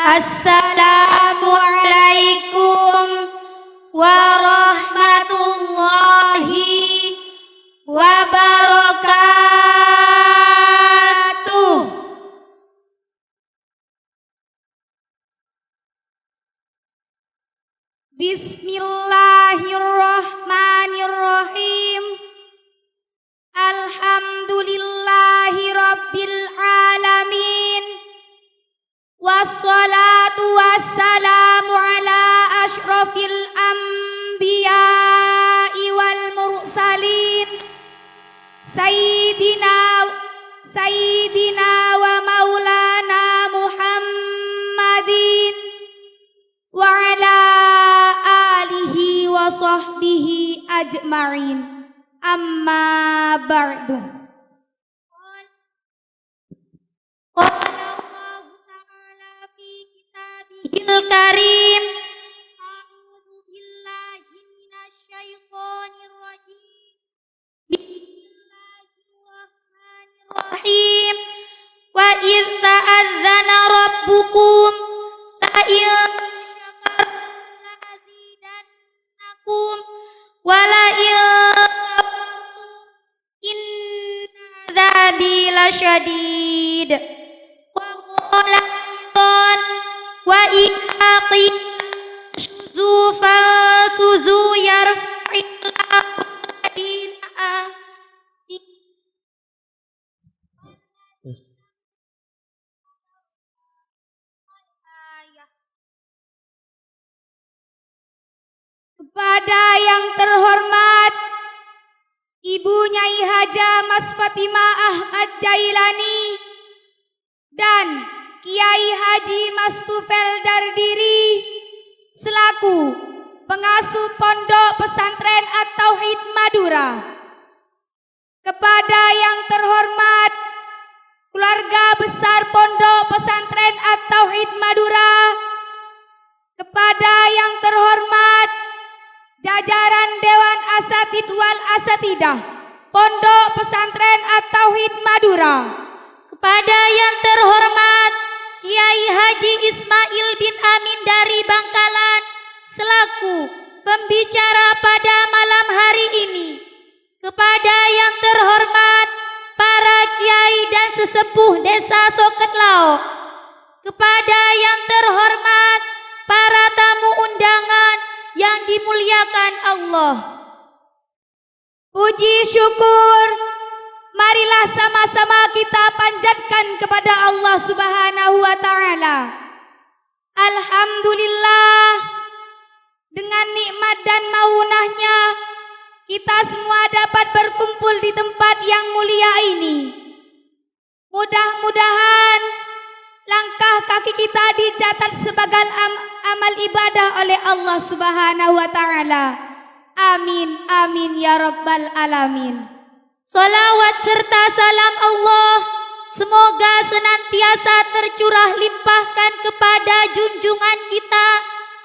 Assalamualaikum warahmatullahi wabarakatuh. Bismillahirrahmanirrahim. Alhamdulillahi rabbil alamin. Wassalatu wassalamu ala ashrafil anbiya'i wal mursalin. Sayyidina wa maulana Muhammadin wa ala alihi wa sahbihi ajma'in. Amma ba'du. Karim. A'udzu billahi minasyaitonir rajim. Bismillahirrahmanirrahim. Wa idz ta'adzana rabbukum la in syakartum la azidannakum wa la in kafartum inna 'adzabi lasyadid. Wa qala wa iqaqi suzu yarfa'illahu ladina kepada yang terhormat Ibu Nyai Haja Mas Fatimah Ahmad Jailani dan Kiai Haji Mas Tufel Dardiri selaku pengasuh Pondok Pesantren At-Tauhid Madura. Kepada yang terhormat keluarga besar Pondok Pesantren At-Tauhid Madura. Kepada yang terhormat jajaran Dewan Asatid wal Asatidah Pondok Pesantren At-Tauhid Madura. Kepada yang terhormat Kiai Haji Ismail bin Amin dari Bangkalan selaku pembicara pada malam hari ini. Kepada yang terhormat para kiai dan sesepuh Desa Soketlao. Kepada yang terhormat para tamu undangan yang dimuliakan Allah. Puji syukur marilah sama-sama kita panjatkan kepada Allah Subhanahu wa ta'ala. Alhamdulillah, dengan nikmat dan maunahnya kita semua dapat berkumpul di tempat yang mulia ini. Mudah-mudahan langkah kaki kita dicatat sebagai amal ibadah oleh Allah Subhanahu wa ta'ala. Amin, amin ya rabbal alamin. Salawat serta salam Allah semoga senantiasa tercurah limpahkan kepada junjungan kita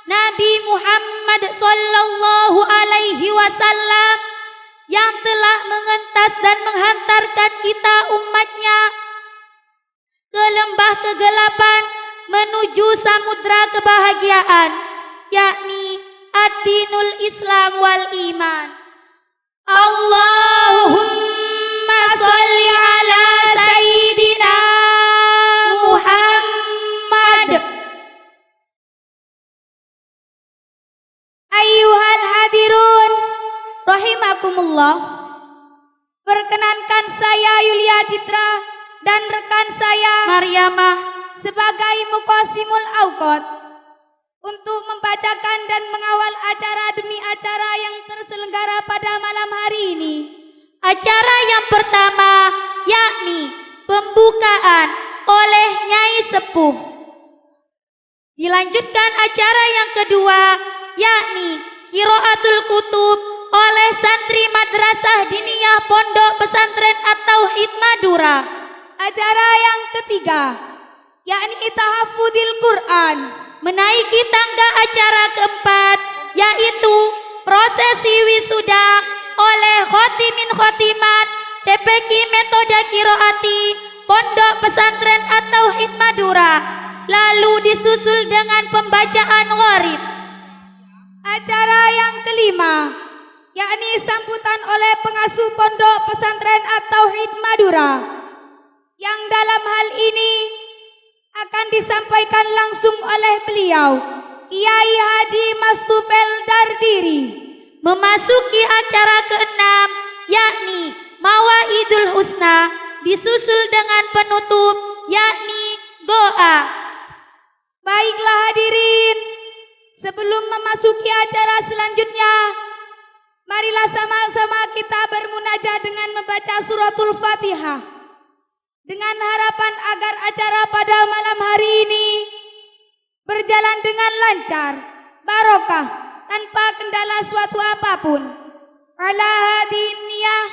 Nabi Muhammad sallallahu alaihi wasallam yang telah mengentas dan menghantarkan kita umatnya ke lembah kegelapan menuju samudra kebahagiaan, yakni ad-dinul Islam wal iman. Allahumma sholli ala sayyidina Muhammad. Ayyuhal hadirun rahimakumullah. Perkenankan saya Yulia Citra dan rekan saya Mariamah sebagai Muqassimul Awqat untuk membacakan dan mengawal acara demi acara yang terselenggara pada malam hari ini. Acara yang pertama yakni pembukaan oleh Nyai Sepuh. Dilanjutkan acara yang kedua yakni Qiraatul Kutub oleh santri Madrasah Diniyah Pondok Pesantren At-Tauhid Madura. Acara yang ketiga yakni Tahaffudzil Quran. Menaiki tangga acara keempat yaitu prosesi wisuda oleh khotimin khotimat TPQ Metode Qiraati Pondok Pesantren At-Tauhid Madura. lalu disusul dengan pembacaan gharib. Acara yang kelima, yakni sambutan oleh pengasuh Pondok Pesantren At-Tauhid Madura, yang dalam hal ini akan disampaikan langsung oleh beliau, Kiai Haji Mastufel Dardiri. Memasuki acara keenam, yakni Mawaidul Husna, disusul dengan penutup, yakni doa. Baiklah hadirin, sebelum memasuki acara selanjutnya, marilah sama-sama kita bermunajat dengan membaca suratul Fatihah, dengan harapan agar acara pada malam hari ini berjalan dengan lancar, barokah, tanpa kendala suatu apapun. Ala hadin niyah.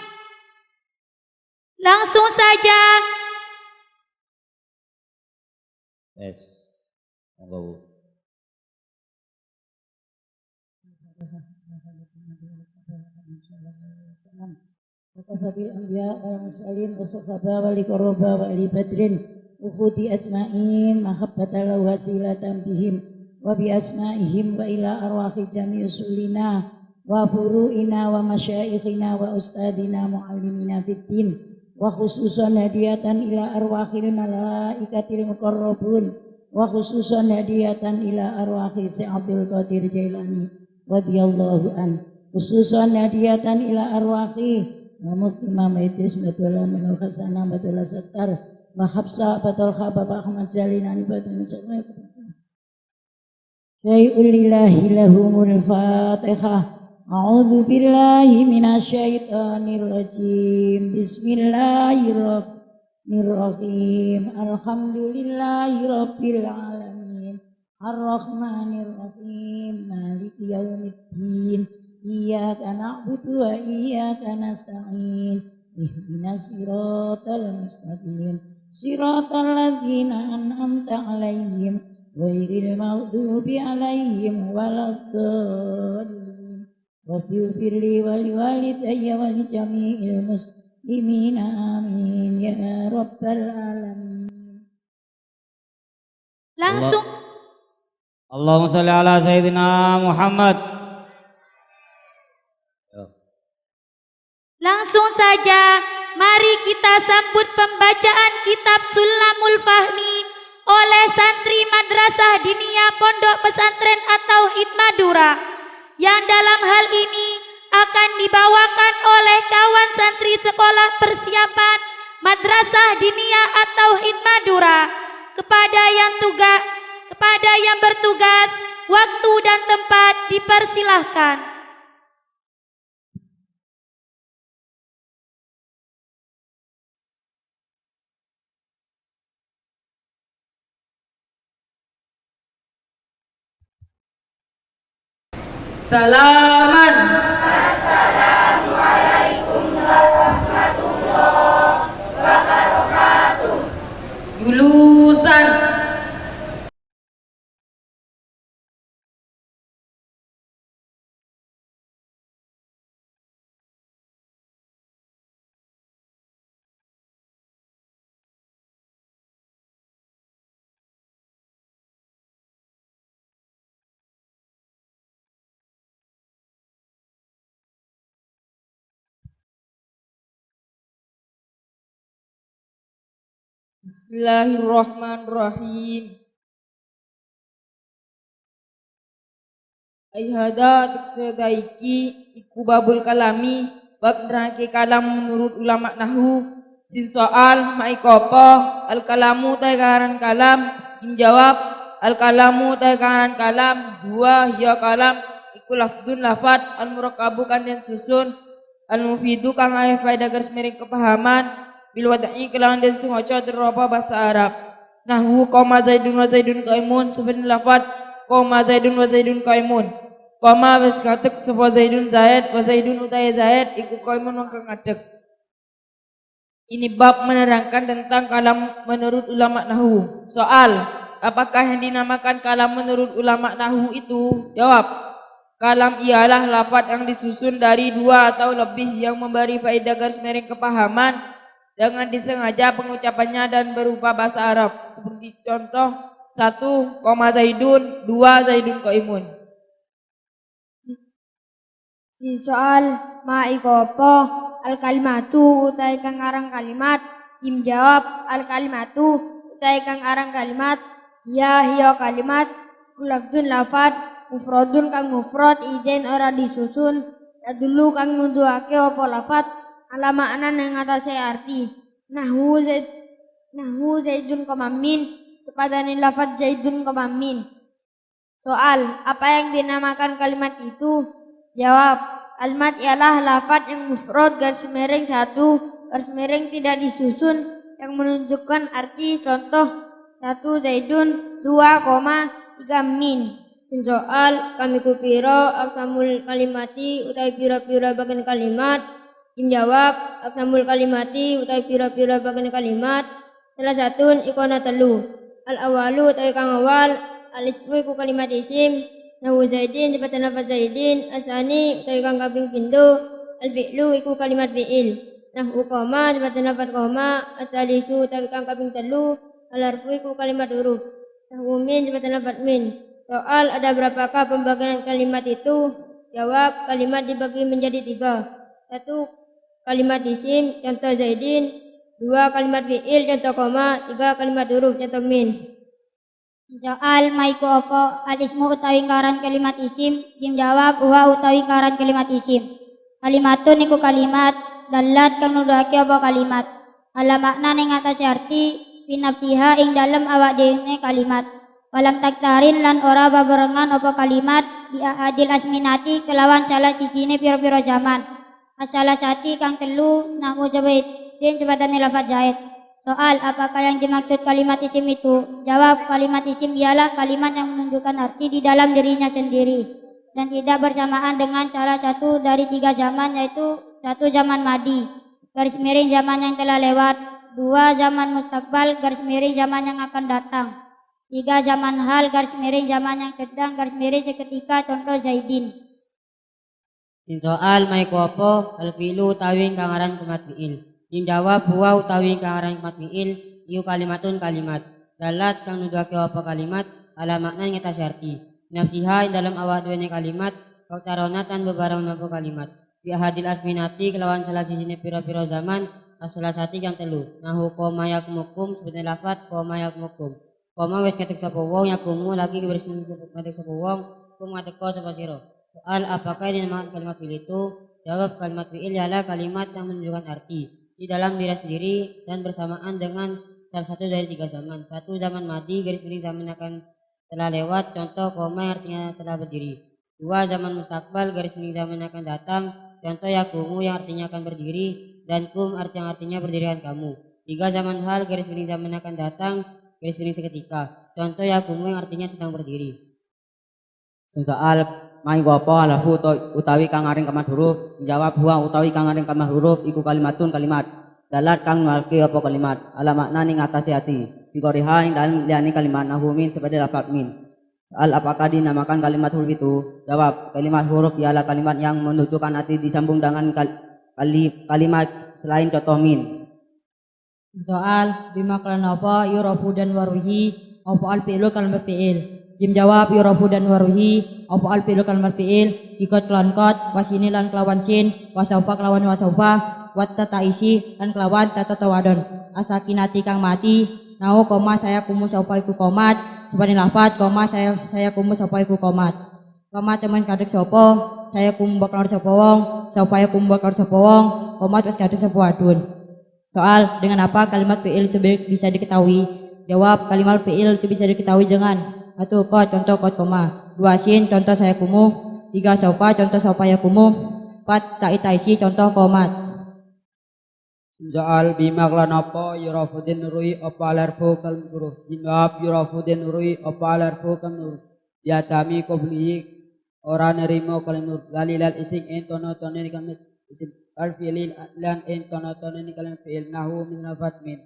Langsung saja. Yes. Monggo. Waqafatil anbiya wal mursalin wa sahaba wal qurba wa ali badrin ukhudi ajmain mahabbatan wa wasilatan bihim wa bi asmaihim wa ila arwahi jami usulina wa furu'ina wa masyayikhina wa ustadina muallimina fid din wa khususan hadiyatan ila arwahil malaikatil muqarrabun wa khususan hadiyatan ila arwahi Syekh Qadir Jailani radhiyallahu an khususan hadiyatan ila arwahi Imam Idris Batullah Manul Hasanah Batullah Settar Mahabsa Batul Khabab Ahmad Jalinan Batul Syai'ul lillahi lahumul fatihah. A'udzu billahi minasyaitonir rajim. Bismillahirrahmanirrahim. Alhamdulillahi rabbil alamin. Arrahmanir rahim. Maliki yaumiddin. Iyyaka na'budu wa iyyaka nasta'in. Ihdinas siratal mustaqim. Siratal ladzina an'amta 'alaihim ghairil maghdubi 'alaihim waladdallin. Rabbighfirli wa liwalidayya wa li jami'il muslimina amin ya rabbal alamin. Langsung Allahumma shalli ala sayyidina Muhammad. Langsung saja, mari kita sambut pembacaan kitab Sulamul Fahmi oleh santri Madrasah Diniyah Pondok Pesantren At-Tauhid Madura, yang dalam hal ini akan dibawakan oleh kawan santri Sekolah Persiapan Madrasah Diniyah At-Tauhid Madura. Kepada yang bertugas, waktu dan tempat dipersilahkan. Salaman. Assalamualaikum warahmatullahi wabarakatuh. Julusan Bismillahirrahmanirrahim. Ayhada tiksadaiki iku babul kalami bab nerangke kalam menurut ulama nahwu. Sin soal maikopo al kalamu tekaran kalam. Im jawab al kalamu tekaran kalam. Dua ya kalam iku lafdun lafad al murakabu kan dan susun al mufidu kang aya faedah garis miring kepahaman. Bil wada'i kelawan dan sengaja terapa bahasa Arab. Nahwu koma zaidun wa zaidun qaimun sebenarnya lafad koma zaidun wa zaidun qaimun. Koma wis katek sapa zaidun zaid wa zaidun utai zaid iku qaimun kang ngadeg. Ini bab menerangkan tentang kalam menurut ulama nahwu. Soal, apakah yang dinamakan kalam menurut ulama nahwu itu? Jawab, kalam ialah lafad yang disusun dari dua atau lebih yang memberi faedah garis miring kepahaman dengan disengaja pengucapannya dan berupa bahasa Arab. Seperti contoh, 1, koma Zaidun, 2 Zaidun qaimun. Soal maikopo al kalimatu utai kang arang kalimat. Jim jawab al kalimatu utai kang arang kalimat. Ya hiyo kalimat kulabdun lafad mufrodun kang mufrod ijen ora disusun. Ya dulu kang nuduhake opo lafad ala makna yang atase arti. Nahu zaidun komamin sepadane lafad zaidun komamin. Soal, apa yang dinamakan kalimat itu? Jawab, kalimat ialah lafaz yang mufrad garis miring 1 garis miring tidak disusun yang menunjukkan arti. Contoh 1 Zaidun 2, 3 min. Soal, kami kupiro aksamul kalimati utawi pira-pira bagian kalimat. Jawab, aksamul kalimati utawi pira-pira bagian kalimat. Salah satu ikona telu. Al awalu utawi kang awal, al ismu iku kalimat isim. Nahu Zaidin seperti lafaz Zaidin. Asani utawi kang kaping pindho, al fi'lu iku kalimat fi'il. Nahu koma seperti lafaz koma. Asalisu utawi kang kaping telu, al harfu iku kalimat huruf. Nahu min seperti lafaz min. Soal, ada berapakah pembagian kalimat itu? Jawab, kalimat dibagi menjadi 3. 1 kalimat isim contoh Zaidin, 2 kalimat fi'il contoh koma, 3 kalimat huruf contoh min. Soal maiku opo al ismu utawi ngaran kalimat isim. Jim jawab wa utawi ngaran kalimat isim. Kalimatun iku kalimat dalat kang nuduhake opo kalimat ala makna ning atase arti pinapsiha ing dalem awak dhewe kalimat. Walam taktarin lan ora babarengan opo kalimat di ahadil asminati kelawan salah sijine pira-pira zaman. Asalah sati kang telu namu Zaidin sebatan lafaz Zaid. Soal, apakah yang dimaksud kalimat isim itu? Jawab, kalimat isim ialah kalimat yang menunjukkan arti di dalam dirinya sendiri dan tidak bersamaan dengan salah satu dari 3 zaman, yaitu 1 zaman madi, garis miring zaman yang telah lewat, 2 zaman mustakbal, garis miring zaman yang akan datang, 3 zaman hal, garis miring zaman yang sedang, garis miring seketika, contoh Zaidin. Soal maiku apa al fi'lu utawi kang aran kalimat fi'il. Jim jawab huwa utawi kang aran kalimat fi'il iku kalimatun kalimat dalat kang nuduhake apa kalimat ala makna ing atas arti nafsiha ing dalam awak dhewe kalimat kautaronatan bebarang napa kalimat bi hadil asminati kelawan salah sijine pira-pira zaman salah sati kang telu nahu koma yakmukum sebene lafat koma yakmukum koma wis ketek sapa wong yakumu lagi wis ketek sapa wong kum ngadeka sapa sira. Soal, apakah yang dinamakan kalimat fi'il itu? Jawab, kalimat fi'il ialah kalimat yang menunjukkan arti di dalam diri sendiri dan bersamaan dengan salah satu dari 3 zaman. 1 zaman madi, garis miring zaman akan telah lewat, contoh koma yang artinya telah berdiri. 2 zaman mustakbal, garis miring zaman akan datang, contoh yakumu yang artinya akan berdiri, dan kum yang artinya berdirikan kamu. 3 zaman hal, garis miring zaman akan datang, garis miring seketika, contoh yakumu yang artinya sedang berdiri. Soal mai apa lahu utawi kang aring kalimat huruf. Jawab huwa utawi kang aring kalimat huruf iku kalimatun kalimat dalat kang ngalke apa kalimat ala makna ning atase ati bikoriha ing dalem liyane kalimat nahu min seperti lafaz min. Soal, apakah dinamakan kalimat huruf itu? Jawab, kalimat huruf ialah kalimat yang menunjukkan arti disambung dengan kalimat selain contoh min. Soal, bima kelan apa yurafu dan waruhi apa al fi'lu kalimat fi'il. Jim jawab yurafu dan waruhi apa al fi'lu kalimat fi'il ikut kelan kot wasini lan kelawan sin wasaufa kelawan wasaufa wat tataisi lan kelawan tata tawadon asakinati kang mati nau koma saya kumu saufa iku komat seperti lafat koma saya kumu saufa iku komat koma teman kadek sopo saya kumu bakal sapa wong saufa ya kumu bakal sapa wong komat wis kadek sapa wadon. Soal, dengan apa kalimat fi'il bisa diketahui? Jawab, kalimat fi'il itu bisa diketahui dengan 1 kot contoh kot koma, 2 sin contoh saya kumu, 3 saufa contoh saufa ya kumu, 4 taitaisi contoh komat. Soal, bima kelan apa yurafudin nurui apa alarfu kal huruf. Jawab, yurafudin nurui apa alarfu kal huruf. Ya kami qoblihi ora nerimo kalimur lalilal ising entono tonen kalimat isim al fi'il lan entono tonen kalimat fi'il nahu min lafat min.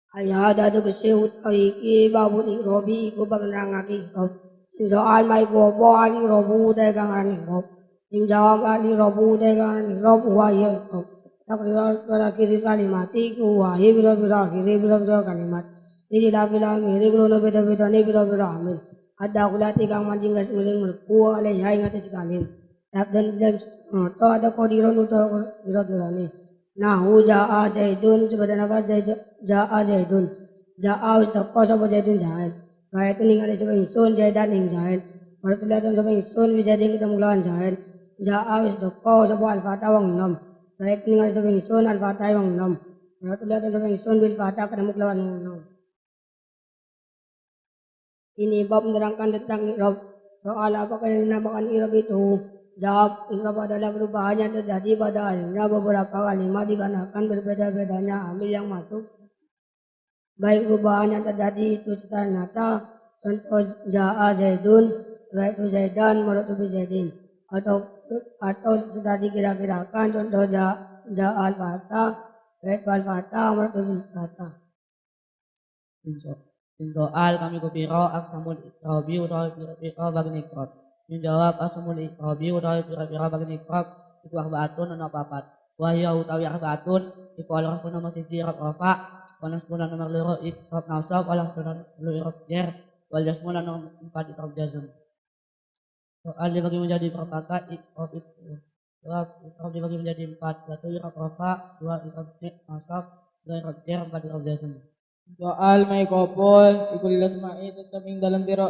Ayah tu kesi utawi iki babu ni robi iku bangrangake rob. Soal mai gobo ani robu te kang ani rob. Jawab ani robu te kang ani rob wa ya rob. takdir akhir kalimati ku wahi bila akhiri bila kalimat bila miri krono beda ni bila amil ada kulati kang mancing gas miring merku alai hai ngati sekalim dan to ada kodiron uto bila ni nahu jaa zaidun sebadan apa jaa zaidun jaa ustako sapa zaidun zaid bae tu ningali sapa ingsun zaidan ing zaid martulatan sapa ingsun wijading ketemu lawan zaid jaa ustako sapa al-fatah wong nom bae tu ningali sapa ingsun al-fatah wong nom martulatan sapa ingsun bil fatah ketemu lawan wong nom. Ini bab menerangkan tentang i'rab. Soal apakah yang dinamakan i'rab itu? Jawab, i'rab adalah perubahan yang terjadi pada akhirnya beberapa kalimat dikarenakan berbeda-bedanya amil yang masuk. Baik perubahan yang terjadi itu secara nyata, contoh ja'a zaidun, ra'aitu zaidan, marartu bi zaidin. Atau secara dikira-kirakan, contoh ja'a al-fatah, ra'aitu al-fatah, marartu bil fatah. Soal kami kupiro aksamul ikrabi utawi pira-pira bagi ikrab. Menjawab aksamul ikrabi utawi pira-pira bagi ikrab iku arbaatun ana papat. Wahya utawi arbaatun iku al-rafu nomor 1 rab rafa, wa nasbuna nomor 2 ikrab nasab, wal nasbuna nomor 2 rab jar, wal jasmuna nomor 4 ikrab jazm. Soal dibagi menjadi berapa ikrab itu. Jawab ikrab dibagi menjadi 4, 1 ikrab rafa, 2 ikrab nasab, 2 ikrab jar, 4 ikrab jazm. Soal may kopol, ikulilas mai tetap ing dalam piro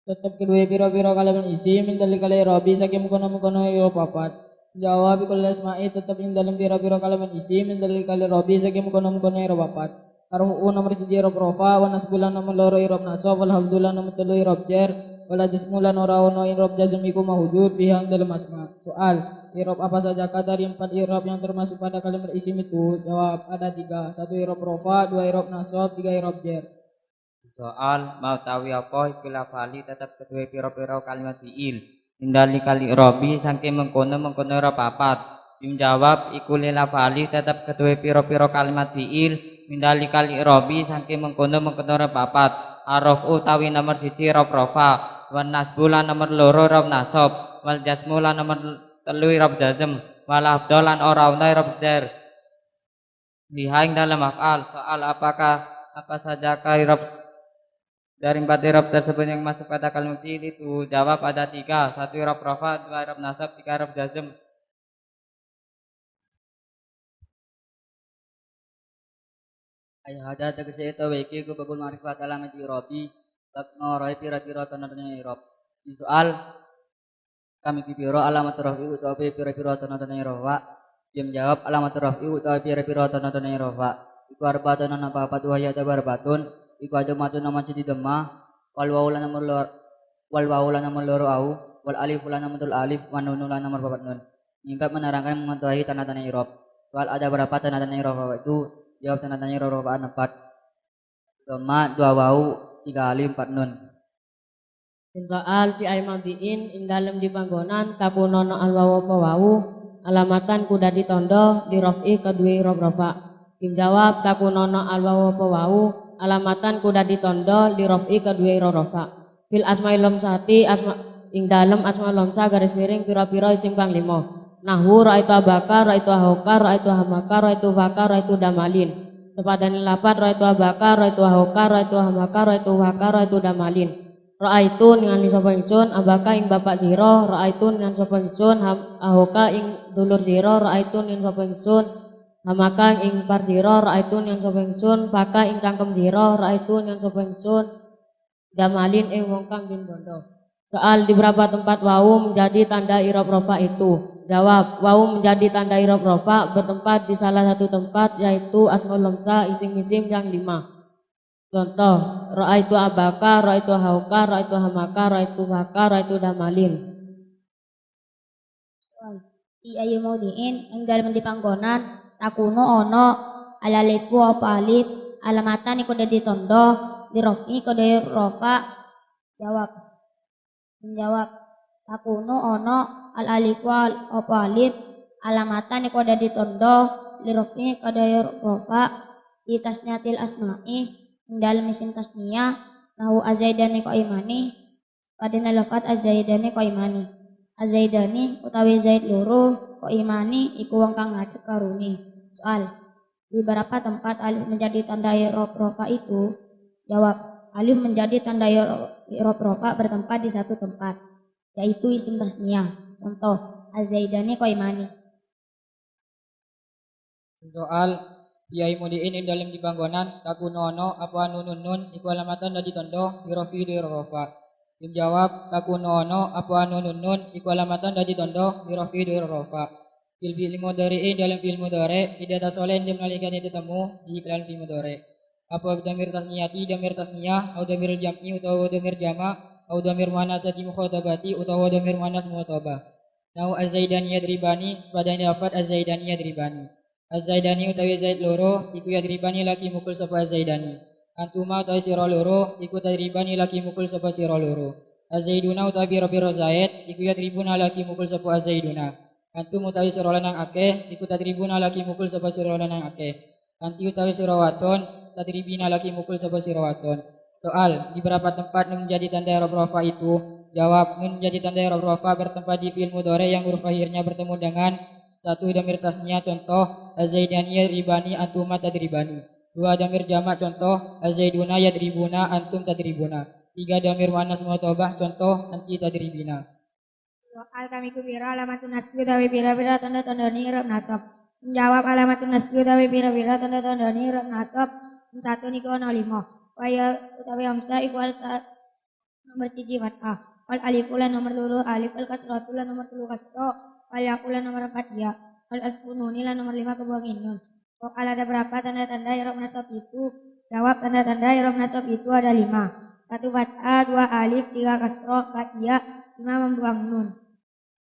tetap kedua piro kalaman isi mindali kalai robi saking mukono iro papat. Jawab ikulilas mai tetap ing dalam piro kalaman isi mindali kalai robi saking mukono iro papat. Arhu nomor 1 iro profa, wa nasbulan nomor 2 iro nasab, wal hamdulan nomor 3 iro jar, wala jismulan ora ono iro jazm iku mahudud bihang dalam asma. Soal irob apa saja dari 4 irob yang termasuk pada kalimat isim itu? Jawab ada 3, 1 irob rofa, 2 irob nasab, 3 irob jar. Soal mau tahu apa iku lafali tetap kedua piro-piro kalimat fiil indali kali robi saking mengkono ora papat. Jawab iku lafali tetap kedua piro-piro kalimat fiil indali kali robi saking mengkono ora papat. Araf utawi nomor 1 rob rofa, wan nasbulan nomor 2 rob nasab, wal jasmulan nomor 3 rob jazm, wal afdalan ora ana rob jar. Dihaing dalam af'al. Soal apakah apa saja irob dari 4 irob tersebut yang masuk pada kalimat fiil itu? Jawab ada 3, 1 irob rafa, 2 irob nasab, 3 irob jazm. Ayah ada tegese itu wiki ku babul ma'rifat alamat irobi takno roy pira-pira tanda-tanda irob. Di soal kami kipiro alamat rafi utawi pira-pira tanda-tanda irob. Dia menjawab alamat rafi utawi pira-pira tanda-tanda irob. Iku arbatun ana papat wa ya barbatun iku aja matun nama cidi demah wal waulan nomor loro au wal alif ulan nomor alif wa nun ulan nomor 4 nun. Ingkap menerangkan mengetahui tanda-tanda irob. Soal ada berapa tanda-tanda irob itu? Jawab tanda-tanda irob 4. Dhamma 2 wau 3 alif 4 nun. Soal fi aimabiin ing dalem di panggonan takunono al wawu apa wawu alamatan kuda ditondo di rofi kedua irob rafa. Jawab takunono al wawu apa wawu alamatan kuda ditondo di rofi kedua irob rafa. Fil asmail lomsati ing dalem asmaul lomsa garis miring pira-pira isim kang 5. Nahwu ra'aitu abaka, ra'aitu ahoka, ra'aitu hamaka, ra'aitu waka, ra'aitu damalin. Sepadani lapat ra'aitu abaka, ra'aitu ahoka, ra'aitu hamaka, ra'aitu waka, ra'aitu damalin. Ra'aitu ningali sapa ingsun abaka ing bapak sira, ra'aitu ningali sapa ingsun ahoka ing dulur sira, ra'aitu ningali sapa ingsun hamaka ing par sira, ra'aitu ningali sapa ingsun baka ing cangkem sira, ra'aitu ningali sapa ingsun damalin ing wong kang bin bondo. Soal di berapa tempat wawu menjadi tanda irob rofa itu? Jawab, wawu menjadi tanda irob rofa bertempat di salah satu tempat yaitu asmaul lomsa isim-isim yang 5. Contoh, ra'aitu abaka, ra'aitu hauka, ra'aitu hamaka, ra'aitu waka, ra'aitu damalin. Di ayu maudiin ing dalem di panggonan takuno ono alalifu apa alif alamatan iku dadi tondo di rofi kode rofa. Menjawab takuno ono al alifu apa alif alamatan iku dadi tondo li rofi kode rofa di tasniyatil asma'i ing dalem isim tasniyah nahu azaidani qaimani padana lafat azaidani qaimani. Azaidani utawi Zaid loro, kok imani iku wong kang ngadeg karuni. Soal, di beberapa tempat alif menjadi tanda i'rab rofa itu? Jawab, alif menjadi tanda i'rab rofa bertempat di satu tempat, yaitu isim tasniyah. Contoh, Azaidani kok imani. Soal Yai mudiin in dalam di panggonan takunono apa nun iku alamatan dari tondo birofi di rofa. Tim jawab takunono apa nun iku alamatan dari tondo birofi di rofa. Fil fi'il mudhari'in dalam fi'il mudhari' tidak tasolen dia menalikan itu temu di iklan fi'il mudhari'. Apa damir tasniyati damir tasniyah atau damir jam'i utawa damir jama' atau damir muannasati mukhatabati utawa damir muannas mukhatabah. Nau az-zaidani yadribani sepadanya lafaz az-zaidani yadribani. Az-Zaidani utawi Zaid loro iku yadribani laki mukul sapa Az-Zaidani. Antuma utawi sira loro iku tadribani laki mukul sapa sira loro. Az-Zaiduna utawi biro-biro Zaid iku yadribuna laki mukul sapa Az-Zaiduna. Antum utawi sira lanang akeh iku tadribuna laki mukul sapa sira lanang akeh. Anti utawi sira wadon tadribina laki mukul sapa sira wadon. Soal, di berapa tempat nun menjadi tanda i'rab rafa itu? Jawab, nun menjadi tanda i'rab rafa bertempat di fi'il mudhari yang huruf akhirnya bertemu dengan satu damir tasniyah contoh Az-Zaidani yadribani antuma tadribani. Dua damir jamak contoh Az-Zaiduna yadribuna antum tadribuna. Tiga damir muannas muthabah contoh anti tadribina. Soal kami kubira alamatun nasbi utawi pira-pira tanda-tanda i'rab nasab. Menjawab alamatun nasbi utawi pira-pira tanda-tanda i'rab nasab. Satu niku ana 5. Waya utawi hamzah iku nomor 1 fathah. Wal alif lan nomor 2 alif al kasratu lan nomor 3 kasrah. Wal yaqulan nomor 4 ya. Wal alfununi lan nomor 5 kebuang nun. Soal ada berapa tanda-tanda i'rab nasab itu? Jawab, tanda-tanda i'rab nasab itu ada 5. 1 fathah, 2 alif, 3 kasrah, 4 ya, 5 membuang nun.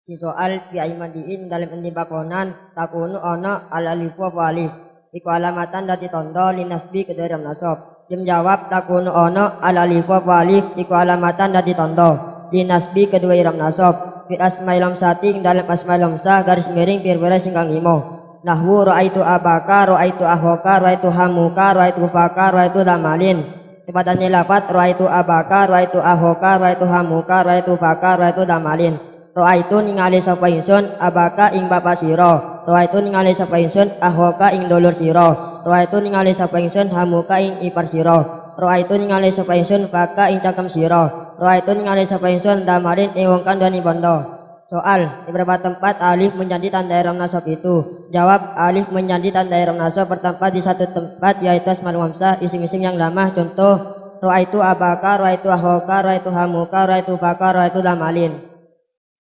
Si soal fi aimadiin dalam endi bakonan takunu ana al alifu wa alif. Iku alamatan dadi tondo linasbi kedua ram nasab. Jim jawab takunu ana al alifu wa alif iku alamatan dadi tondo linasbi kedua ram nasab. Fil asmail lamsati dalam asmail lamsah garis miring pir-pira singkang 5. Nahwu ra'aitu abaka, ra'aitu ahoka, ra'aitu hamuka, ra'aitu faka, ra'aitu damalin. Sepadannya lafaz ra'aitu abaka, ra'aitu ahoka, ra'aitu hamuka, ra'aitu faka, ra'aitu damalin. Ra'aitu ningali sapa ingsun abaka ing bapak sira. Ra'aitu ningali sapa ingsun ahoka ing dulur sira. Ra'aitu ningali sapa ingsun hamuka ing ipar sira. Ra'aitu ningali sapa ingsun faka ing cangkem sira. Ra'aitu ningali sapa ingsun damalin ing wong kang dani bondo. Soal, di beberapa tempat alif menjadi tanda i'rab nasab itu? Jawab, alif menjadi tanda i'rab nasab bertempat di satu tempat yaitu asmaul hamzah isim-isim yang lama. Contoh, ra'aitu abaka, ra'aitu ahoka, ra'aitu hamuka, ra'aitu faka, ra'aitu damalin.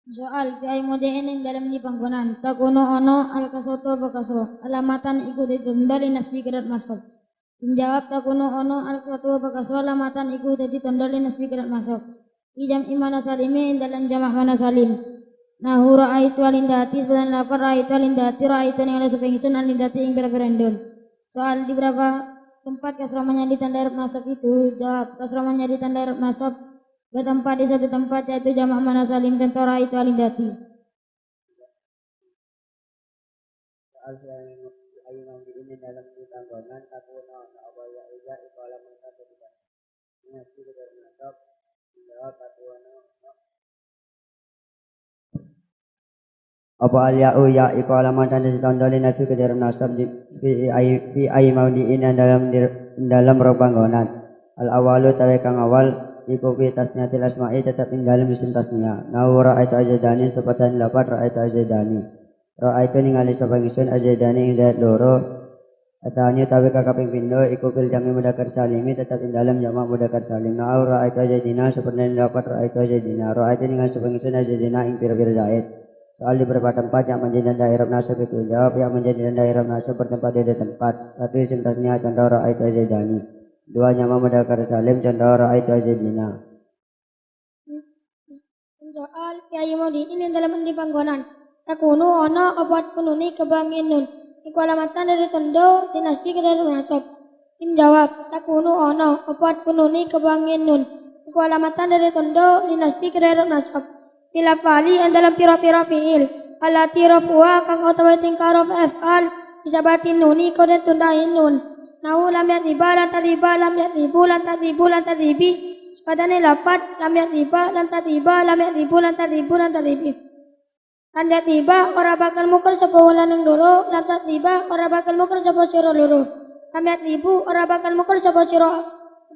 Soal, fi mudiin dalam di panggonan takuno ono al kasoto bakasro alamatan iku ditunda linasbi kedar nasab. Menjawab takuno ono al kasoto bakasro alamatan iku ditunda linasbi kedar nasab. Ijam imana salimi dalam jamak mana salim. Nahu ra'aitu alindati sebenarnya lapar ra'aitu alindati ra'aitu yang ada sepengsun alindati yang berberendon. Soal, di berapa tempat kasramanya di tanda i'rab nasab itu? Jawab, kasramanya di tanda i'rab nasab bertempat di satu tempat yaitu jamak mana salim dan tora itu alindati. Soal ayu nanti ini dalam tanggonan takunu ana awaya ija iku alamatan dadi linasbi kedua ram nasab. Jawab takunu apa al-ya'u ya iku alamatan dari tondo linasbi kedua ram nasab fi aimadiin dalam panggonan. Al-awalu tawi kang awal iku fi tasniyatil asma'i tetap ing dalam isim tasniyah. Nahu ra'aitu azaidani sepatan lapat ra'aitu azaidani. Ra'aitu ningali sapa ingsun azaidani ing Zaid loro. Atani tawi kakaping pindho iku fil jami mudzakkar salimi tetap ing dalam jamak mudzakkar salim. Nahu ra'aitu azaidina sepatan lapat ra'aitu azaidina. Ra'aitu ningali sapa ingsun azaidina ing pira-pira Zaid. Soal di beberapa tempat yang menjadi tanda i'rab nasab itu? Jawab, yang menjadi tanda i'rab nasab bertempat di tempat. Satu isim tasniyah contoh ra'aitu azaidani. Dua jamak mudzakkar salim contoh ra'aitu azaidina. Soal, fi mudiin dalam di panggonan takunu ono obat kununi kebangin nun. Iku alamatan dari tondo dinasbi kedar nasab. Menjawab, takunu ono obat kununi kebangin nun. Iku alamatan dari tondo dinasbi kedar nasab. Bila fali dalam pira-pira fi'il. Alati rafuwa kang utawi tingkah af'al disabatin nuni kode tundahin nun. Nahu lam yatiba lan tadiba lam yatibu lan tadibu lan tadibi. Sepadane lapat lam yatiba lan tadiba lam yatibu lan tadibu lan tadibi. Tanda tiba ora bakal muker sapa wulan ing loro, lan tiba ora bakal muker sapa sira loro. Kamiat ribu ora bakal muker sapa sira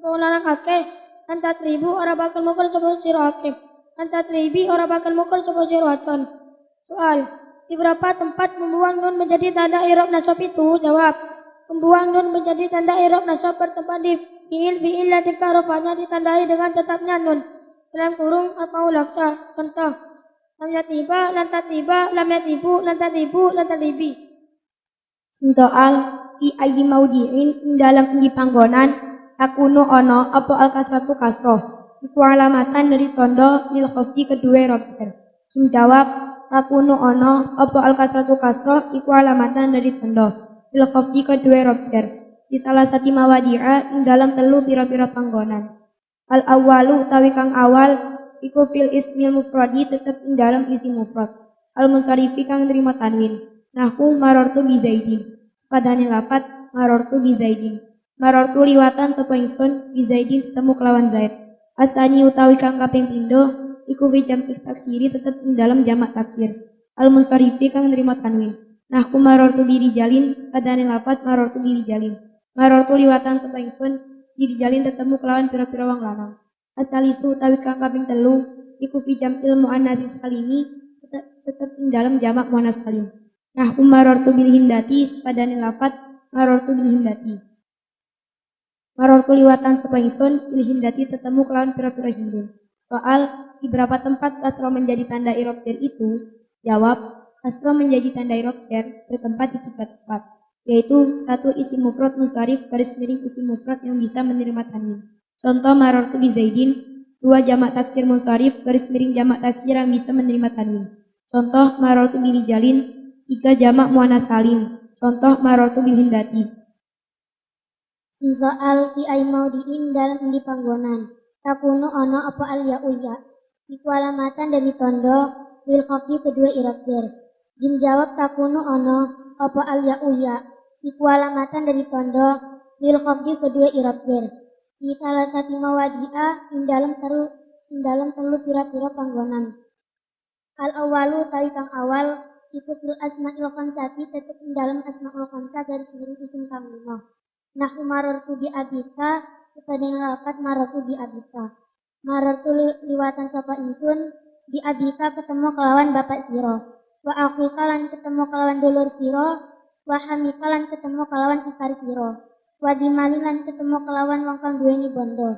wulan akeh, lan ribu ora bakal muker sapa sira akeh. Lan ribi ora bakal muker sapa sira aton. Soal, di berapa tempat membuang nun menjadi tanda i'rab nasab itu? Jawab. Membuang nun menjadi tanda i'rab nasab bertempat di fiil dan rofanya ditandai dengan tetapnya nun dalam kurung atau lafta. Contoh, lam yatiba, lan tatiba, lam yatibu, lan tatibu, lan talibi. Soal fi ayyi maudi'in ing dalam ing panggonan takunu ono apa al kasratu kasroh iku alamatan dari tondo lil khafdi kedua rob jar. Sim jawab takunu ono apa al kasratu kasroh iku alamatan dari tondo lil khafdi kedua rob jar. Di salah satu mawadi'a ing dalam telu pira-pira panggonan. Al awalu utawi kang awal iku fil ismil mufradi tetep ing dalam isim mufrad. Al musarifi kang nerima tanwin. Nahku marortu bi Zaidin. Sepadane lapat marortu bi Zaidin. Marortu liwatan sapa ingsun bi Zaidin ketemu kelawan Zaid. Asani utawi kang kaping pindho iku fi jam'i taksiri tetep ing dalam jamak taksir. Al musarifi kang nerima tanwin. Nahku marortu bi rijalin. Sepadane lapat marortu bi rijalin. Marortu liwatan sapa ingsun bi rijalin ketemu kelawan pira-pira wong lanang. Asalisu utawi kang kaping telu iku fi jam'il muannats salimi tetep ing dalam jamak muannas salim. Nah, marortu bil hindati sepadane lapat marortu bil hindati. Marortu liwatan sapa ingsun bil hindati tetemu kelawan pira-pira hindun. Soal di berapa tempat kasroh menjadi tanda i'rab jar itu? Jawab, kasroh menjadi tanda i'rab jar bertempat di 3 tempat, yaitu 1 isim mufrad musharif garis miring isim mufrad yang bisa menerima tanwin. Contoh marortu bi Zaidin. 2 jamak taksir musharif garis miring jamak taksir yang bisa menerima tanwin. Contoh marortu bi rijalin. 3 jamak muannas salim. Contoh marortu bil hindati. Soal fi ay maudi'in dalam indi panggonan. Takunu ono apa al ya uya. Iku alamatan dari tondo lil khafdi kedua i'rab jar. Jim jawab takunu ono apa al ya uya. Iku alamatan dari tondo lil khafdi kedua i'rab jar. Di salah satu mawadi'a ing dalam telu pira-pira panggonan. Al awalu tawi kang awal iku fil asma'il khamsati tetep ing dalam asma'ul khamsah garis miring isim kang 5. Nah marartu bi abika sepadane lapat marartu bi abika. Marartu liwatan sapa ingsun bi abika ketemu kelawan bapak sira. Wa akhika lan ketemu kelawan dulur sira, wa hamika lan ketemu kelawan ikar sira. Wa dimali lan ketemu kelawan wong kang duweni bondo.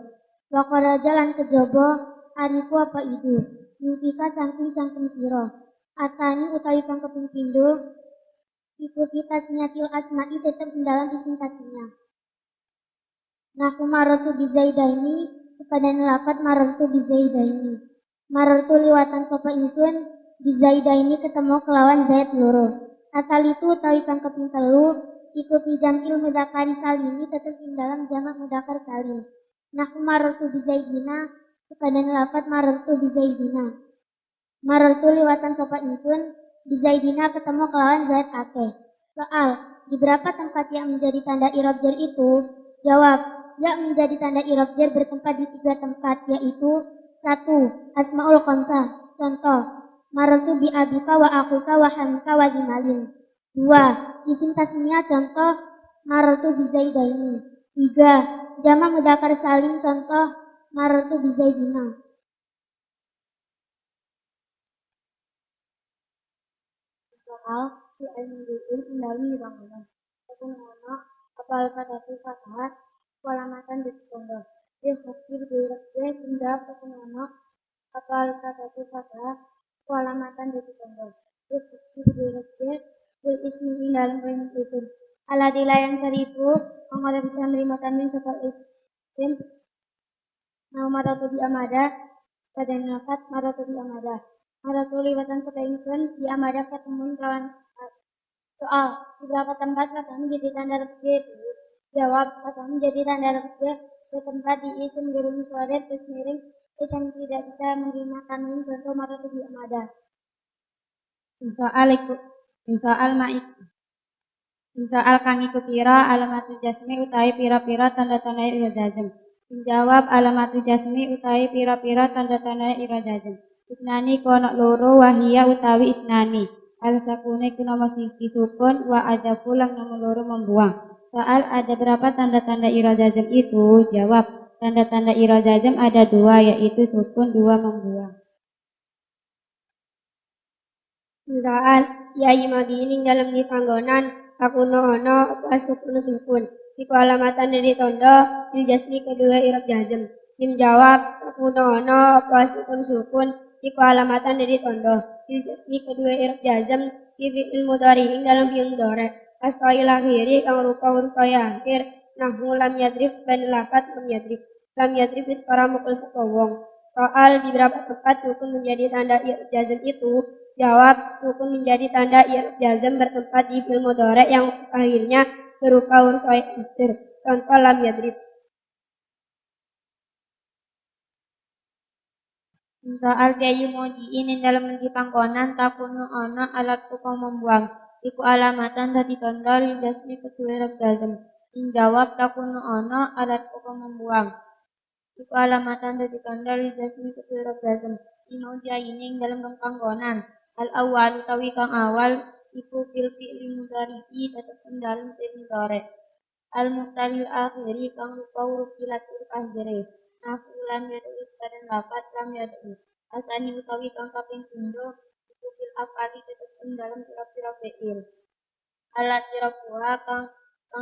Wa qaraja lan kejaba ariku apa itu. Mimika saking cangkem sira. Atani utawi kang kaping pindho iku fitasnya til asma'i tetep ing dalam isim tasnya. Nah marartu bi Zaidaini kepadane lapat marartu bi Zaidaini. Marartu liwatan sapa ingsun bi Zaidaini ketemu kelawan Zaid loro. Atalitu utawi kang kaping telu iku fi jam'il mudzakkar salimi tetep ing dalam jamak mudzakkar salim. Nah marartu bi Zaidina kepadane lapat marartu bi Zaidina. Marartu liwatan sapa ingsun bi Zaidina ketemu kelawan Zaid akeh. Soal, di berapa tempat yang menjadi tanda i'rab jar itu? Jawab, yang menjadi tanda i'rab jar bertempat di 3 tempat, yaitu 1. Asmaul khamsah. Contoh, marartu bi abika wa akhika wa hamika wa dimalin. 2. Isim tasniyah. Contoh, marartu bi Zaidaini. 3. Jamak mudzakkar salim. Contoh, marartu bi Zaidina. Soal fi al-mudhi'in dalam dibangun. Takun ono apal kata tu fathah walamatan di tondo. Dia fakir direkte tindak takun ono apal kata tu fathah walamatan di tondo. Dia fakir direkte bil ismi dalam bentuk isim. Aladila yang syarifu mengada bisa menerima tanwin sapa isim. Nah maratu di amada pada nafat maratu di amada. Maratu liwatan sapa ingsun di amada ketemu kawan. Soal, di beberapa tempat kata menjadi tanda raf'i itu? Jawab, kata menjadi tanda raf'i bertempat di isim guru musyawarah terus miring isim tidak bisa menerima tanwin contoh maratu di amada. Soal kang iku pira alamatul jasmi utawi pira-pira tanda-tanda ira jazm. Menjawab alamatul jasmi utawi pira-pira tanda-tanda ira jazm. Isnani kono loro wahia utawi isnani. Al sakune kuna masih sukun wa ada pulang nomor loro membuang. Soal ada berapa tanda-tanda irojazm itu? Jawab, tanda-tanda irojazm ada dua, yaitu sukun, dua membuang. Soal yai magining dalam di panggonan takuno ono pas sukun. Iku alamatan dari tondo diljasmi kedua irab jazm. Tim jawab takuno ono pas sukun. Iku alamatan dari tondo diljasmi kedua irab jazm. Di fi'il mudhari ing dalam fi'il mudhari. Astoi lahiri kang rupa urustoi akhir. Nahu lam yadrib sebagai lapat lam yadrib. Lam yadrib iskara mukul sepowong. Soal di beberapa tempat sukun menjadi tanda irab jazm itu. Jawab, sukun menjadi tanda i'rab jazm bertempat di fi'il mudhari yang akhirnya berupa huruf akhir. Contoh lam yadrib. Soal kayu mujiin yang dalam di panggonan takunu ono alat tukang membuang. Iku alamatan dadi tondo lidasmi kedua i'rab jazm. Jawab takunu ono alat tukang membuang. Iku alamatan dadi tondo lidasmi kedua i'rab jazm. Imujiin yang dalam panggonan. Al awal utawi kang awal iku fil fi'li mudhari'i tetep dalam fi'il mudhari. Al muqtalil akhiri kang rupa huruf ilat huruf akhire. Nafu lam yad'u sebadan lapat lam yad'u. Asani utawi kang kaping pindho iku fil afali tetep dalam pira-pira fi'il. Alat sirapuha kang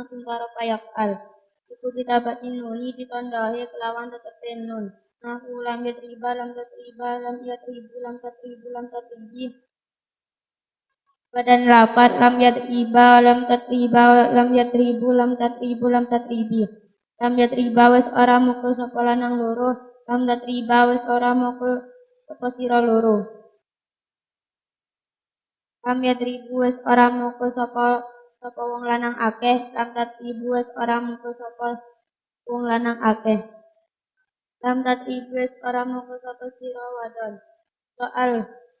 singkara payak al. Iku ditabatin nuni ditondohe kelawan tetep nun. Nahu lam yadriba lam tatriba lam yadribu lam tatribu lam tatribi. Badan lapat lam yadriba lam tatriba lam yadribu lam tatribu lam tatribi. Lam yadriba wis ora mukul sapa lanang loro. Lam tatriba wis ora mukul sapa sira loro. Lam yadribu wis ora mukul sapa wong lanang akeh. Lam tatribu wis ora mukul sapa wong lanang akeh. Lam tatribu wis ora mukul sapa sira wadon. Soal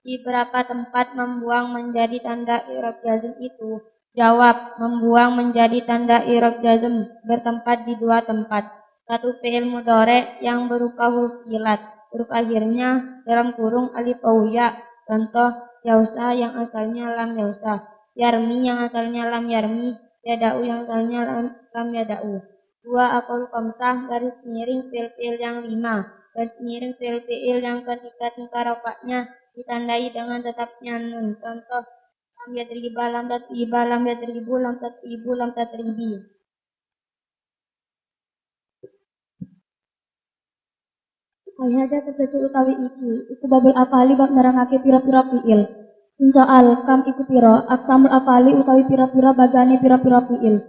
di berapa tempat membuang menjadi tanda i'rab jazm itu? Jawab, membuang menjadi tanda i'rab jazm bertempat di dua tempat. Satu fi'il mudhari yang berupa huruf ilat, huruf akhirnya dalam kurung alif au ya. Contoh yausa yang asalnya lam yausa, yarmi yang asalnya lam yarmi, yada'u yang asalnya lam yada'u. Dua akol kamsah garis miring fi'il yang 5, garis miring fi'il yang ketika tingkah rofaknya ditandai dengan tetapnya nun. Contoh lam yadriba lam tatriba lam yadribu lam tatribu lam tatribi. Ayada tegese utawi iku babul afali bab nerangake pira-pira fi'il. Soal kam iku pira, aksamul afali utawi pira-pira bagane pira-pira fi'il.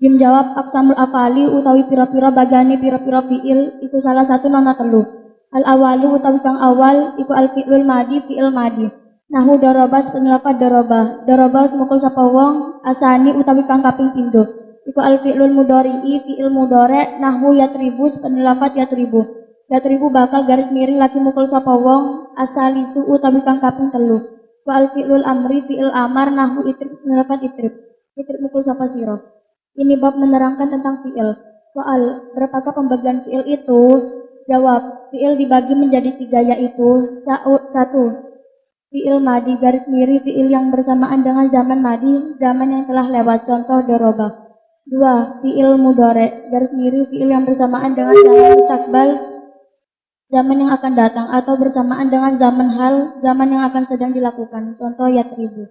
Jim jawab, aksamul afali utawi pira-pira bagane pira-pira fi'il iku salah satu nona telu. Al awalu utawi kang awal iku al fi'lul madi fi'il madi. Nahu daraba penelapat daraba. Daraba semukul sapa wong, asani utawi kang kaping pindho. Iku al fi'lul mudhari'i fi'il mudhari. Nahu yatribu penelapat yatribu. Yatribu bakal garis miring lagi mukul sapa wong, asalisu utawi kang kaping telu. Wa al fi'lul amri fi'il amar. Nahu itrib penelapat itrib. Itrib mukul sapa sira. Ini bab menerangkan tentang fi'il. Soal, berapakah pembagian fi'il itu? Jawab, fi'il dibagi menjadi 3, yaitu 1. Fi'il madi garis miring fi'il yang bersamaan dengan zaman madi, zaman yang telah lewat, contoh doroba. 2. Fi'il mudhari garis miring fi'il yang bersamaan dengan zaman mustakbal, zaman yang akan datang, atau bersamaan dengan zaman hal, zaman yang akan sedang dilakukan, contoh yatribu.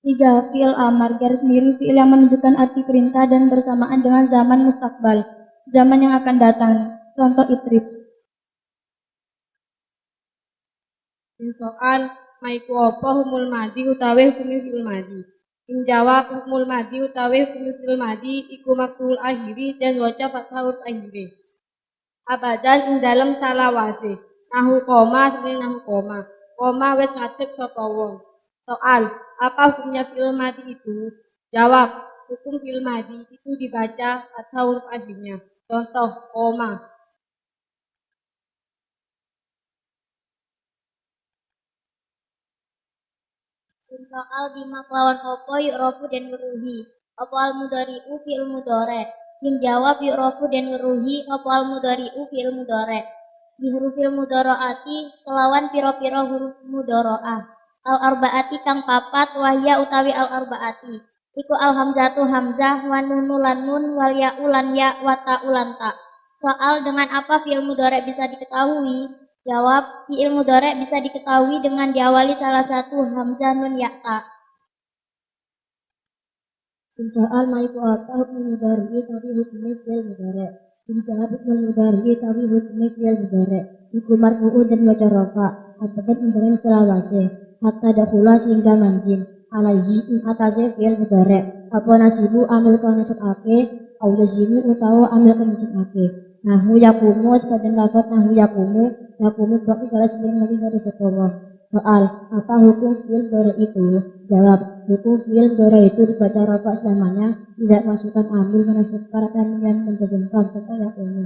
3. Fi'il amar garis miring fi'il yang menunjukkan arti perintah dan bersamaan dengan zaman mustakbal, zaman yang akan datang, contoh itrib. Soal maiku apa humul madi utawi hukum fi'il madi. Jawab, hukumul madi utawi hukum fi'il madi iku maktul akhiri dan waca fathah huruf akhiri. Abadan ing dalam salawase. Nahu koma sini nahu koma. Koma wis ngadeg sapa wong. Soal, apa hukumnya fi'il madi itu? Jawab, hukum fi'il madi itu dibaca fathah huruf akhirnya. Contoh koma. Soal bima kelawan opo yu'rofu dan weruhi. Opo al mudhari'u fi'il mudhari. Jim jawab yu'rofu dan weruhi opo al mudhari'u fi'il mudhari. bihurufil mudharaati kelawan piro-piro huruf mudharaah. Al-arbaati kang papat wahya utawi al-arbaati. Iku al-hamzatu hamzah wa nunu lan nun wal ya'u lan ya wa ta'u lan ta. Soal dengan apa fi'il mudhari' bisa diketahui? Jawab, fi'il mudhari' bisa diketahui dengan diawali salah satu hamzah nun ya ta. Soal maiku apa hukum mudhari' tapi hukumnya fi'il mudhari'. Jawab hukum mudhari' tapi hukumnya fi'il mudhari'. Iku marfu'un dan wajar rafa. Abadan imbalan selawase. Hatta dakhula sehingga manjing. Alaihi ing atase fi'il mudhari'. Apa nasibu amil kana sekake au lazimu utawa amil kana sekake. Nahu yakumu sepadan lafaz nahu yakumu berarti kalau sebelum lagi dari sekolah. Soal apa hukum fi'il mudhari' itu? Jawab, hukum fi'il mudhari' itu dibaca rafa selamanya tidak masukkan amil kana sekake yang menjazmkan serta yakumu.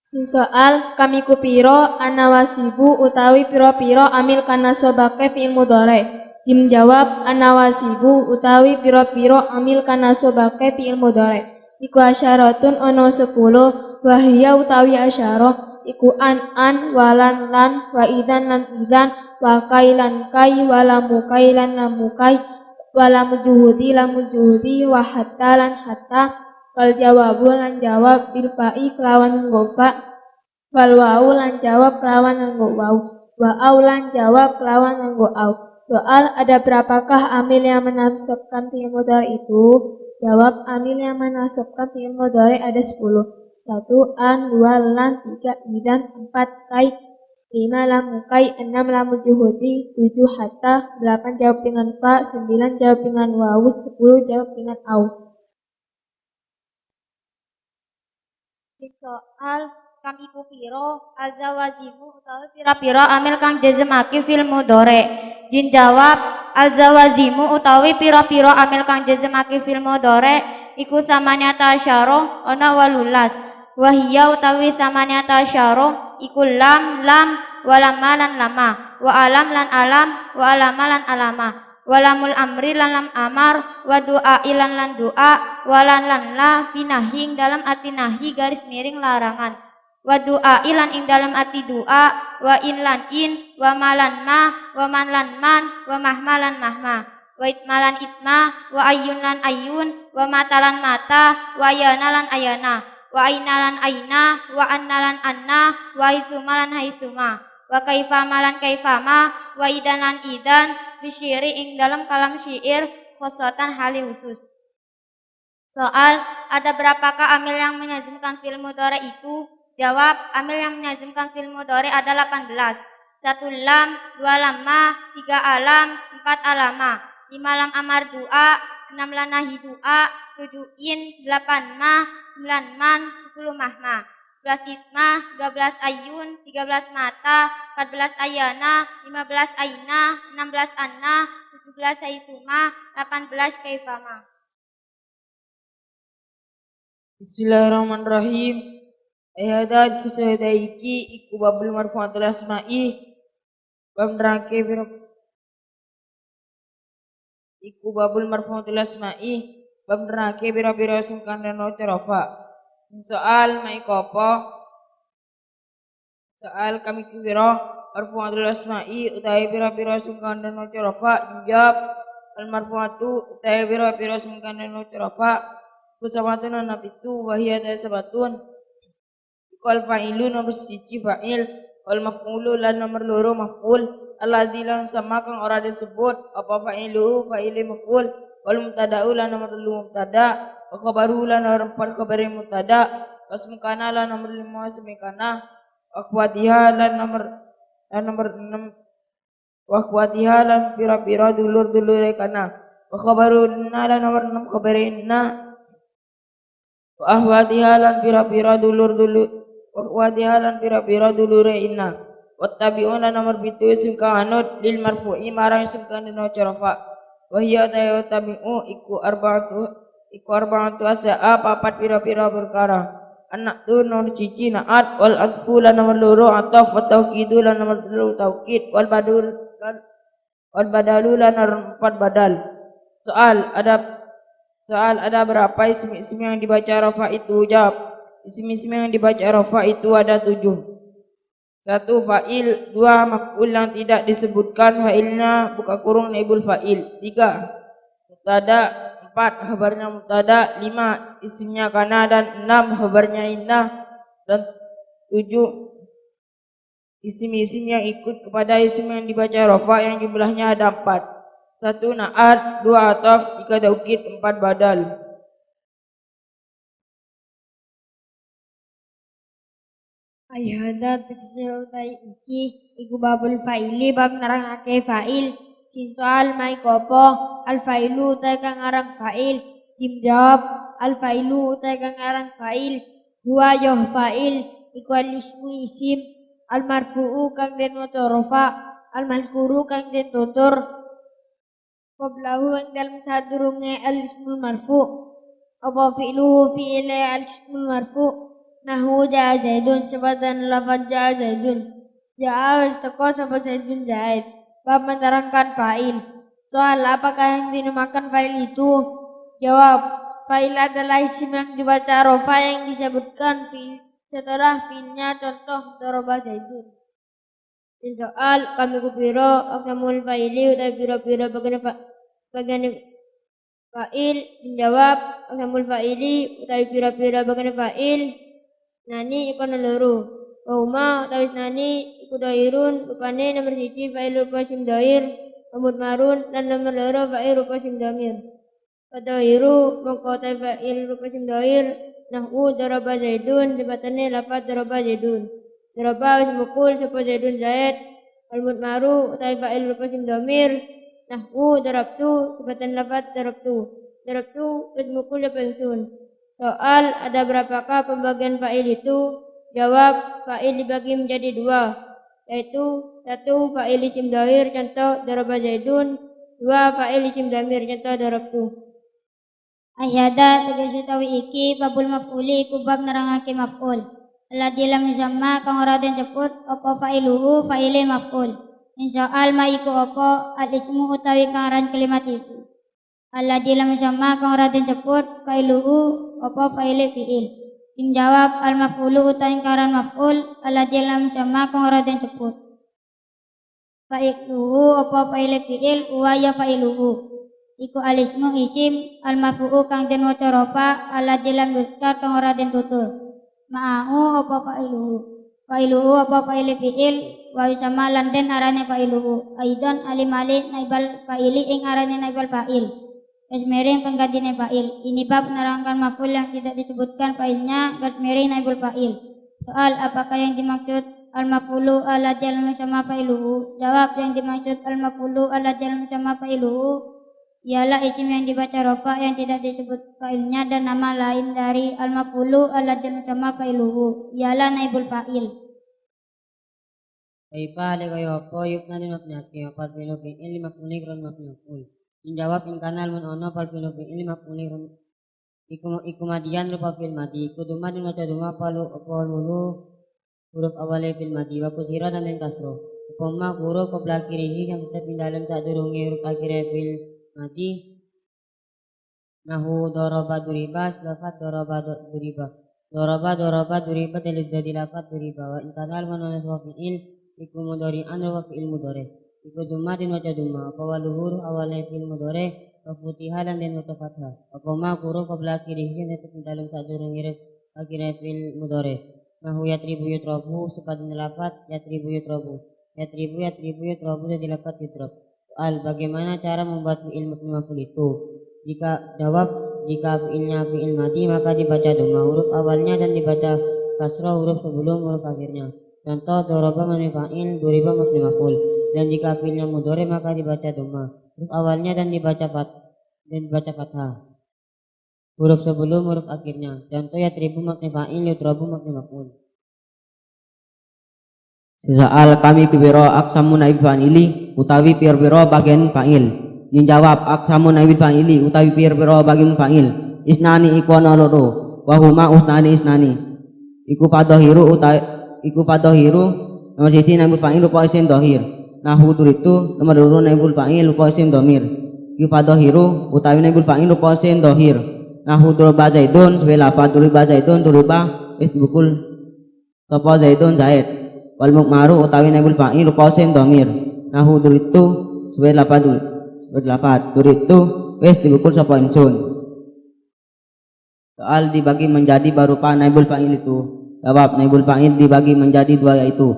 Sin soal kami kupiro anawasibu utawi piro-piro amil kana sobake fi'il mudhari'. Tim jawab anawasibu utawi piro-piro amil kana sobake fi'il mudhari'. Iku asyaratun ono 10 wahia utawi asyarah iku an walan lan wa idan lan idan wa kailan kai walamu kailan lamu kai walamu juhudi wa hatta lan hatta wal jawabu lan jawab bil fa'i kelawan nggofa wal wau lan jawab kelawan nggo wau wa au lan jawab kelawan nggo au. Soal ada berapakah amil yang menasabkan fi'il mudhari' itu? Jawab, amil yang menasabkan fi'il mudhari' ada 10. 1 an, 2 lan, 3 idan, 4 kai, 5 lamu kai, 6 lamu juhudi, 7 hatta, 8 jawab dengan fa, 9 jawab dengan wawu, 10 jawab dengan au. Soal kami kupiro al-zawazimu utawi pira-pira amil kang jazmake fil mudhari'. Jin jawab al-zawazimu utawi pira-pira amil kang jazmake fil mudhari' iku samaniata asyara ana 18. Wahia utawi samaniata asyara iku lam walama lan lama wa alam lan alam wa alama lan alama walamul amri lan lam amar wa du'a ilan lan du'a walan lan la finahing dalam arti nahi garis miring larangan wa du'a ilan ing dalam arti doa wa in lan in wa malan ma wa man lan man wa mahmalan mahma wa itmalan itma wa ayyun lan ayyun wa matalan mata wa ayana lan ayana wa aina lan aina wa anna lan anna wa haitsuma lan haitsuma wa kaifama lan kaifama wa idan lan idan bisyiri ing dalam kalam syair khosatan hali khusus. Soal ada berapakah amil yang menyazmkan fi'il mudhari' itu? Jawab, amil yang menyazmkan fi'il mudhari' ada 18. 1 lam, 2 lama, 3 alam, 4 alama, 5 lam amar du'a, 6 lan nahi du'a, 7 in, 8 ma, 9 man, 10 mahma, 11 itma, 12 ayun, 13 mata, 14 ayana, 15 aina, 16 anna, 17 haitsuma, 18 kaifama. Bismillahirrahmanirrahim. Ayat kusedaiki iku babul marfu'atul asma'i bab nerangke iku babul marfu'atul asma'i bab nerangke bira-bira sing kandhane rafa. Soal maikopo soal kami kira marfu'atul asma'i utawi bira-bira sing kandhane rafa. Jawab al marfu'atu utawi bira-bira sing kandhane rafa kusabatun nabitu wahiyat sabatun Kal fa'ilu nomor 1 fa'il, wal maf'ulu lan nomor 2 maf'ul, alladzi lam sama kang ora disebut apa fa'ilu fa'ile maf'ul, wal mubtada'u lan nomor 3 mubtada, wa khabaru lan nomor 4 khabari mubtada, wasmukana lan nomor 5 wasmikana, wa akhwatiha lan nomor 6 wa akhwatiha lan pira-pira dulur-dulure kana, wa khabaruna lan nomor 6 khabarina, wa ahwatiha lan pira-pira dulur-dulur wadihalan pira-pira dulure inna wattabi'una nomor 7 sing kanut lil marfu'i marang sing kanut rafa wa hiya tabi'u iku arba'atu asya'a papat pira-pira perkara anak tu nomor 1 naat wal atfu lan nomor 2 ataf wa tauqidu lan nomor 3 taukid wal badalu lan nomor 4 badal. Soal ada berapa isim yang dibaca rafa itu? Jawab, isim-isim yang dibaca rafa itu ada 7. 1 fa'il, 2 maf'ul yang tidak disebutkan fa'ilnya buka kurung naibul fa'il. 3 mubtada, 4 khabarnya mubtada, 5 isimnya kana, dan 6 khabarnya inna, dan 7 isim-isim yang ikut kepada isim yang dibaca rofa yang jumlahnya ada 4. 1 na'at, 2 ataf, 3 taukid, 4 badal. Ayhada tegese utai iki iku babul fa'ili bab nerangake fa'il. Sin soal mai kopo al fa'ilu utai kang aran fa'il. Jim jawab al fa'ilu utai kang aran fa'il. Huwa yoh fa'il iku al ismu isim. Al marfu'u kang den maca rafa, al mazkuru kang den tutur qablahu ing dalem sadurunge al ismul marfu'. Apa fi'luhu fi'ile al ismul marfu'. Nahu ja'a zaidun sebatan lafaz ja'a zaidun. Ja'a wis teko sapa zaidun zaid. Bab menerangkan fa'il. Soal apakah yang dinamakan fa'il itu? Jawab, fa'il adalah isim yang dibaca rofa yang disebutkan fi'il setelah fi'ilnya, contoh doroba zaidun. Soal kami kupiro aksamul fa'ili utai piro-piro bagian fa'il. Menjawab aksamul fa'ili utai piro-piro bagian fa'il. Nani ikon loro. Wauma utawi nani iku doirun rupane nomor 1 fa'il rupa sim doir, nomor marun, dan nomor loro fa'il rupa sim domir. Fadoiru mongko utawi fa'il rupa sim doir nahu daraba zaidun sebatane lafaz daraba zaidun. Daraba wis mukul sapa zaidun zaid. Al mudmaru utawi fa'il rupa sim domir nahu darabtu sebatan lafaz darabtu. Darabtu wis mukul sapa ingsun. Soal, ada berapakah pembagian fa'il itu? Jawab, fa'il dibagi menjadi 2, yaitu 1 fa'il isim dhair contoh daraba zaidun, 2 fa'il isim dhamir contoh darabtu. Ahyada tegese utawi iki babul maf'uli iku bab nerangake maf'ul. Alladzi lam yusamma kang ora den sebut apa fa'iluhu fa'ile maf'ul. Insya'al ma iku apa al ismu utawi kang aran kalimat itu. Alladzi lam yusamma kang ora den sebut fa'iluhu apa fa'ile fi'il. Sing jawab al maf'ulu utawi karan maf'ul alladzi lam yusamma kang ora den sebut. Fa'iluhu apa fa'ile fi'il wa ya fa'iluhu. Iku alismu isim al marfu'u kang den waca rafa alladzi lam yuzkar kang ora den tutur. Ma'ahu apa fa'iluhu. Fa'iluhu apa fa'ile fi'il wa yusamma lan den arane fa'iluhu. Aidan alimali naibal fa'ili ing arane naibal fa'il. Garis penggantinya fa'il. Ini bab menerangkan maf'ul yang tidak disebutkan fa'ilnya, garis miring naibul fa'il. Soal, apakah yang dimaksud al-maf'ulu alladzi lam yusamma fa'iluhu? Jawab, yang dimaksud al-maf'ulu alladzi lam yusamma fa'iluhu ialah isim yang dibaca rafa yang tidak disebut fa'ilnya, dan nama lain dari al-maf'ulu alladzi lam yusamma fa'iluhu ialah naibul fa'il. Kaifa kaya apa yukna din maf'ulati apa fi'il fi'il maf'uli kron maf'ul. Menjawab in kanal mun ono fal fi'il fi'il maf'uli iku madian rupa fil madi iku duma din maca duma palu apa lulu huruf awale fil madi wa kusira dan den kasro upama huruf qabla akhirih yang tetap di dalam sadurunge huruf akhire fil madi nahu daraba duriba lafat daraba duriba jadi lafat duriba wa in kanal mun ono fi'il iku mudhari'an wa fi'il mudhari iku duma din maca duma apa waluhur awale fil mudhari wa futiha dan den maca fathah apa ma huruf qabla akhirih yang tetap di dalam sadurunge huruf akhire fil mudhari nahu yatribu yutrabu sepadane lafat yatribu yutrabu jadi lafat yutrab. Soal, bagaimana cara membuat fi'il maf'ul itu? Jika fi'ilnya fi'il madi maka dibaca duma huruf awalnya dan dibaca kasrah huruf sebelum huruf akhirnya. Contoh daraba maf'ul fa'il, duriba maf'ul. Dan jika fi'ilnya mudhari maka dibaca duma huruf awalnya dan dibaca fathah huruf sebelum huruf akhirnya. Contoh yatribu maf'ul fa'il, yutrabu maf'ul. Soal kami kubiro aksamu naib fa'ili utawi pir-piro bagian fa'il. Yang jawab aksamu naib fa'ili utawi pir-piro bagian fa'il. Isnani iku ana loro, wa huma usnani isnani. Iku fadhahiru nomor 1 naib fa'il rupa isim dhahir. Nahu turitu nomor 2 naibul fa'il rupa isim dhamir. Iku fadhahiru utawi naibul fa'il rupa isim dhahir. Nahu daraba zaidun sebagai lafaz duriba zaidun duriba wis bukul sapa zaidun zaid. wal mukmaru utawi naibul fa'il rupa isim dhamir nahu duritu sebagai lafad duritu wis dibukul sapa ingsun. Soal dibagi menjadi berupa naibul fa'il itu. Jawab, naibul fa'il dibagi menjadi dua, yaitu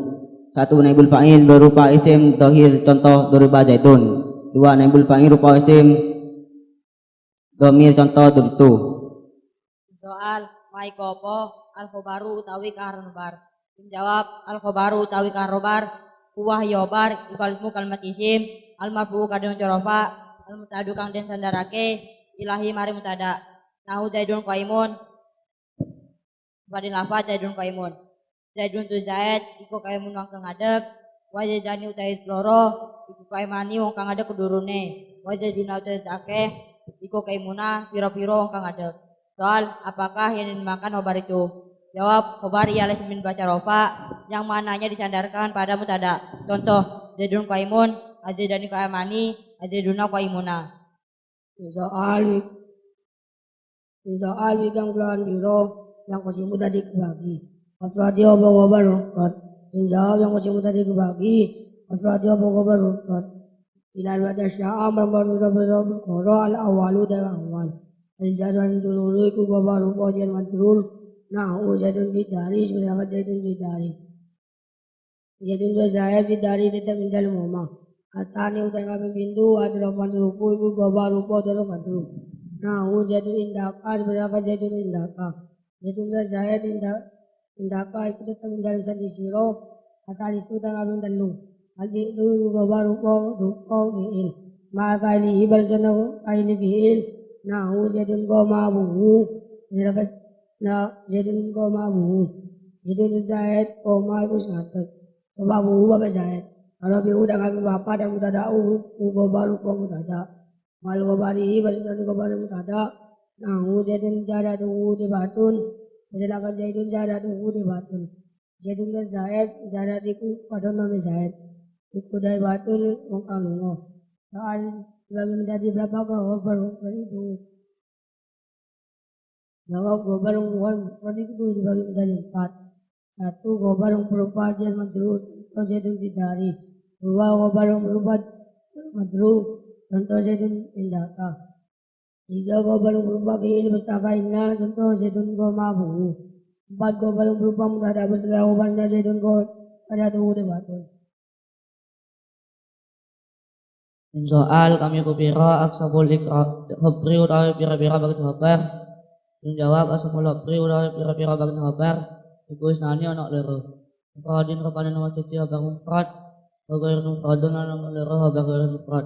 satu naibul fa'il berupa isim dhohir contoh duriba zaitun, dua naibul fa'il berupa isim dhamir contoh duritu. Soal mai kopo al khobaru utawi karobar. Jawab, al khobaru utawi karobar huwa yobar ikalmu kalimat isim al marfu kadang jorofa al mutadu kang den sandarake ilahi mari mutada. Nahu zaidun qaimun pada lafaz zaidun qaimun. Zaidun tu zaid iku qaimun wong kang ngadeg, wa zaidani utai loro iku qaimani wong kang ngadeg kudurune. Wa zaidun utai akeh iku qaimuna pira-pira wong kang ngadeg. Soal, apakah yang dimakan khobar itu? Jawab, khobar ialah ismin baca rofa yang mananya disandarkan pada mutada. Contoh, zaidun qaimun, zaidani qaimani, zaiduna qaimuna. Soal wigang bulan biro yang kursi muda dibagi. Afradio bogobar rukrat. Jawab yang kursi muda dibagi. Afradio bogobar rukrat. Ilal wada sya'am berbaro berkoro al awalu dan awal. Al-jadwan dululu iku gobar rupo jan majrul. Nahu jadun bidari sebenarnya jadun bidari. Jadun berjaya bidari tetap menjadi moma. Atani utai kami bindu adalah rupo iku gobar rupo dalam majrul. Nahu jadun indaka sebenarnya jadun indaka. Jadun berjaya indaka itu tetap menjadi sandi siro. Atani itu kami dalu. Al-bi'lu iku gobar rupo bi'il. Maka ini ibal sana ini bi'il. Nahu jadun goma buhu. Jadun goma buhu. Jadun zahid goma itu sangat. Coba buhu bapak zahid. Kalau bihu dan kami bapak dan mutada'u. Goma rupo mutada. Mal gobari barisan gobari mutada. Nahu jadun jadatuhu dibatun. Jadun jadun jadatuhu dibatun. Jadun zahid jadatiku pada nama zahid. Iku dari batun mengkalungo. Soal bagi menjadi berapa gobar itu? Jawab, gobar itu dibagi menjadi 4. 1. Gobar berupa jar majrur contoh jadun bidari. 2. Gobar berupa majrur contoh jadun indaka. 3. Gobar berupa fi'il mustaqainna contoh jadun goma buhu. 4. Gobar berupa mutada beserta gobarnya jadun pada tuhu debatun. Soal kami kupira aksabul khobri utawi pira-pira bagi khobar. Jawab, asabul khobri utawi pira-pira bagi khobar iku isnani ana loro. Mufradin rupane nomor siji khobar mufrad, wa ghairu mufradun ana nomor loro khobar ghairu mufrad.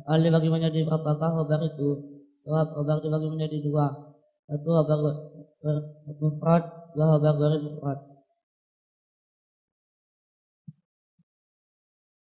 Ali bagi menjadi berapakah khobar itu? Jawab, khobar dibagi menjadi 2. 1 khobar mufrad, 2 khobar ghairu mufrad.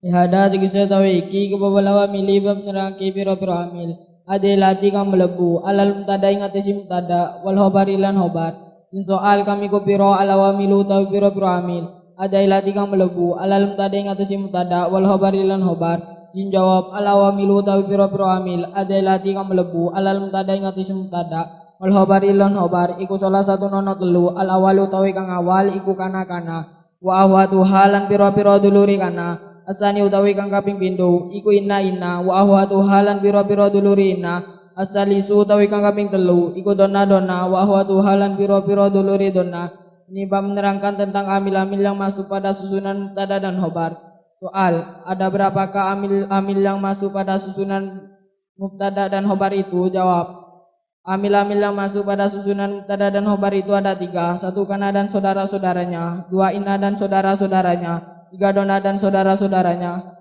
Ihada tikisa tawiki kebabalawa milih bab nerangki piro-piro amil. Adelati kang melebu alal mutada ing atesi mutada wal hobari lan hobar. Soal kami ku piro alawa milu tawi piro-piro amil. Adelati kang melebu alal mutada ing atesi mutada wal hobari lan hobar. Jawab alawa milu tawi piro-piro amil. Adelati kang melebu alal mutada ing atesi mutada wal hobari lan hobar. Iku salah satu nono telu al awalu tawi kang awal iku kana-kana. Wa ahwatu halan piro-piro duluri kana. Asani utawi kang kaping pindho iku inna wa ahwatu halan pira-pira duluri inna. Asalisu utawi kang kaping telu iku donna wa ahwatu halan pira-pira duluri donna. Ini bab menerangkan tentang amil-amil yang masuk pada susunan mubtada dan khobar. Soal, ada berapakah amil yang masuk pada susunan mubtada dan khobar itu? Jawab, amil-amil yang masuk pada susunan mubtada dan khobar itu ada 3. 1 kana dan saudara-saudaranya, 2 inna dan saudara-saudaranya, 3 dona dan saudara-saudaranya.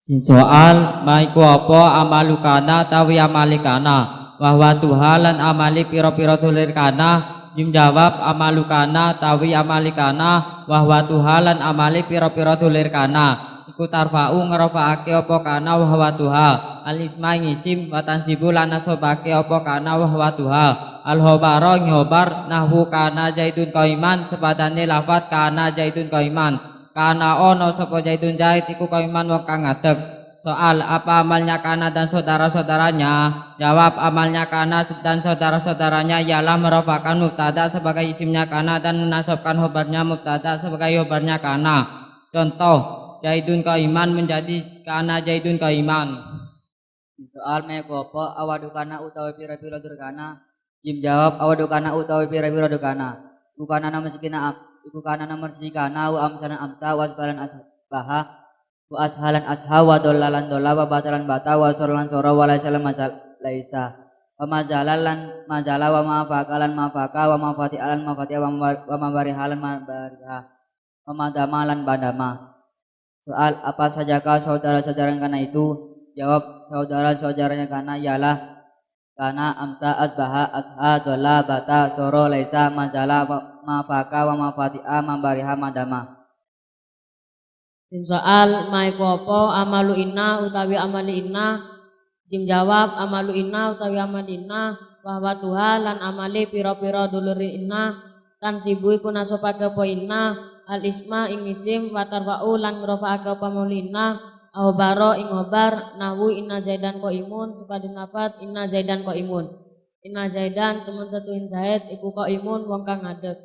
Soal maiku apa amalukana tawi amalikana wahwa tuhalan amali piro-piro tulir kana. Jawab, amalukana tawi amalikana wahwa tuhalan amali piro-piro tulir kana. Iku tarfa'u ngerofa'ake apa kana wahwa tuha al isma ngisim watansibu lan nasobake apa kana wahwa tuha al hobaro ngobar nahwu kana jaitun qaiman sepadane lafat kana jaitun qaiman kana ono sapa jaitun jait iku qaiman wong kang ngadeg. Soal, apa amalnya Kana dan saudara-saudaranya? Jawab, amalnya Kana dan saudara-saudaranya ialah merupakan mubtada sebagai isimnya Kana dan menasabkan khobarnya mubtada sebagai khobarnya Kana. Contoh, Zaidun qaiman menjadi Kana Zaidun qaiman. Soal mekopo awadukana utawi pira-pira durkana. Jim jawab awadukana utawi pira-pira durkana. Bukana nama sikina iku kana nomor sikana wa amsalan amsa wa asbalan asbaha wa ashalan asha wa dollalan dolla wa batalan bata wa sorlan soro wa laisalan laisa wa mazalan mazala wa mafakalan mafaka wa mafati alan mafati wa mabarihalan mabariha wa madamalan badama. Soal, apa sajakah saudara-saudara Kana itu? Jawab, saudara-saudaranya Kana ialah Kana amsa asbaha asha dolla bata soro laisa mazala mafaka wa mafati'a mabariha madama. Jim soal maiku apa amalu inna utawi amali inna. Jim jawab amalu inna utawi amali inna bahwa Tuhan lan amali piro-piro duluri inna kan sibu iku nasopake apa inna al isma ing isim watarfa'u lan ngrofa'ake apa inna ahbaro ing hobar nahwu inna zaidan qaimun sepadun lafat inna zaidan qaimun. Inna zaidan temen satuin zaid iku qaimun wong kang ngadeg.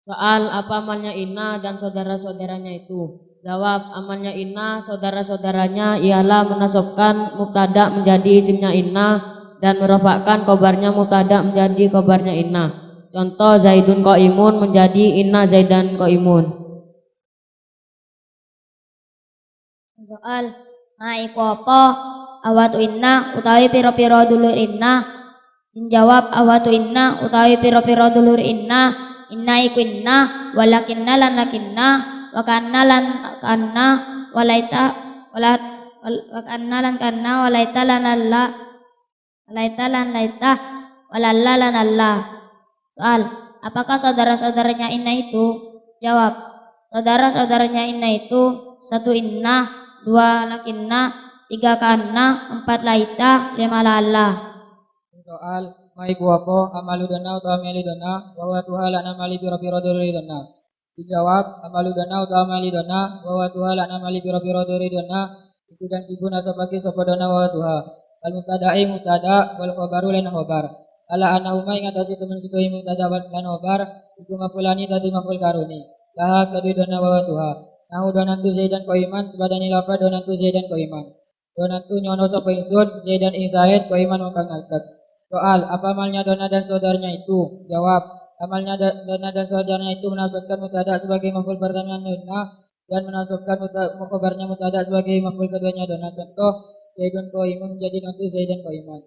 Soal, apa amalnya inna dan saudara-saudaranya itu? Jawab, amalnya inna saudara-saudaranya ialah menasabkan mubtada menjadi isimnya inna dan merofakkan khobarnya mubtada menjadi khobarnya inna. Contoh, Zaidun qaimun menjadi inna Zaidan qaimun. Soal iku apa awatu inna utawi piro-piro dulur inna. Jawab, awatu inna utawi piro-piro dulur inna iku inna walakinna lan lakinna wa kanna lan kanna walaita wa kanna lan kanna walaita lan alla walaita lan laita walalla lan alla. Soal, apakah saudara-saudaranya inna itu? Jawab, saudara-saudaranya inna itu 1 inna, 2 lakinna, 3 kanna, 4 laita, 5 lalla. Soal maiku apa amalu dana utawa amali dana wa Tuhan lan amali pira-pira duluri dana. Dijawab, amalu dana utawa amali dana wa Tuhan lan amali pira-pira duluri dana iku dan ibu nasabake sapa dana wa Tuhan. Al mubtada'i mubtada wal khabaru lan khabar. Ala ana umay ngatasi temen situhi mubtada lan khabar iku mafulani tadi maful karuni. Laha kadu dana wa Tuhan. Nahu donantu Zaidan qaiman sebadani lafaz donantu Zaidan qaiman. Donantu nyono sapa ingsun Zaidan ing Zaid qaiman wong kang ngadeg. Soal, apa amalnya dona dan saudaranya itu? Jawab, amalnya dona dan saudaranya itu menasabkan mubtada sebagai maf'ul pertama dona dan menasabkan khabarnya mubtada sebagai maf'ul keduanya dona. Contoh, Zaidun qaimun menjadi nanti Zaidan qaiman.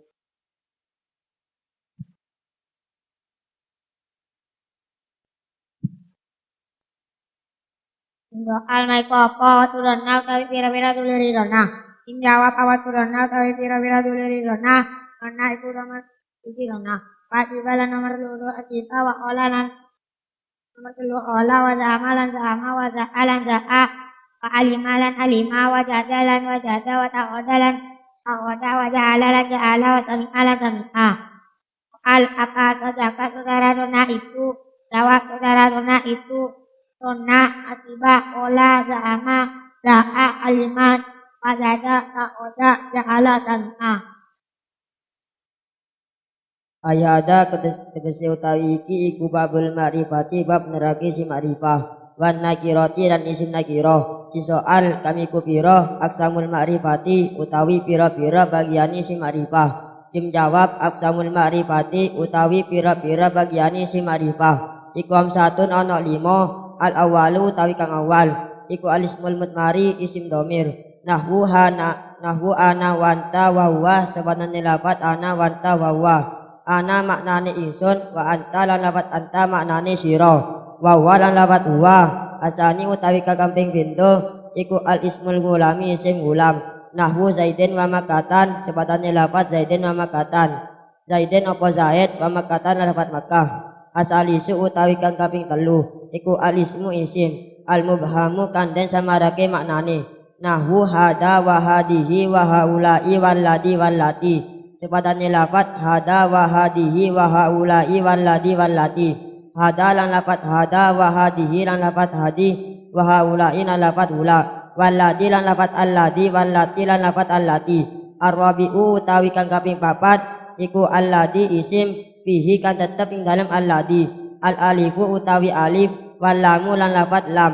Soal maiku apa turuna utawi pira-pira duluri dona. Jawab, awat turuna utawi pira-pira duluri dona. Dona iku nomor 1 dona. Patibalan nomor 2 atita wa olalan nomor 3 ola wa zamalan zama wa zaalan zaa wa alimalan alima wa jadalan wa jada wa ta'odalan ta'oda wa ja'alalan ja'ala wa sami'alan sami'a. Soal, apa sajakah saudara dona itu? Jawab, saudara dona itu dona, asiba, ola, zama, zaa, aliman, wa jada, ta'oda, ja'ala sami'a. Ayada tegese utawi iki iku babul ma'rifati bab neraki si ma'rifah wan nakirati dan isim nakirah. Si soal kami kupiro aksamul ma'rifati utawi pira-pira bagiani si ma'rifah. Tim jawab aksamul ma'rifati utawi pira-pira bagiani si ma'rifah iku amsatun ana 5. Al awalu utawi kang awal iku alismul mutmari isim domir. Nahwu ana wanta wa huwa sebenarnya lafat ana wanta wa huwa. Ana maknane ingsun wa anta lan lafat anta maknane sira wa huwa lan lafat huwa. Asani utawi kagamping pintu iku al ismul gulami isim gulam. Nahwu zaidin wa makatan sebatane lafat zaidin wa makatan. Zaidin apa zaid wa makatan lan lafat Makkah. Asalisu utawi kang kaping 3 iku al ismu isim al mubhamu kanden samarake maknane. Nahwu hada wa hadihi wa haula'i walladi wallati. Sepadane lafat hada wa hadihi wa haula'i walladi wallati. Hada lan lafat hada wa hadihi lan lafat hadi wa haula'i lan lafat hula. waladi lan lafat alladi, wallati lan lafat allati. Ar-rabi'u utawi kang kaping papat iku alladi isim fihi kan tetep ing dalem alladi. Al-alifu utawi alif, wal lamu lan lafat lam.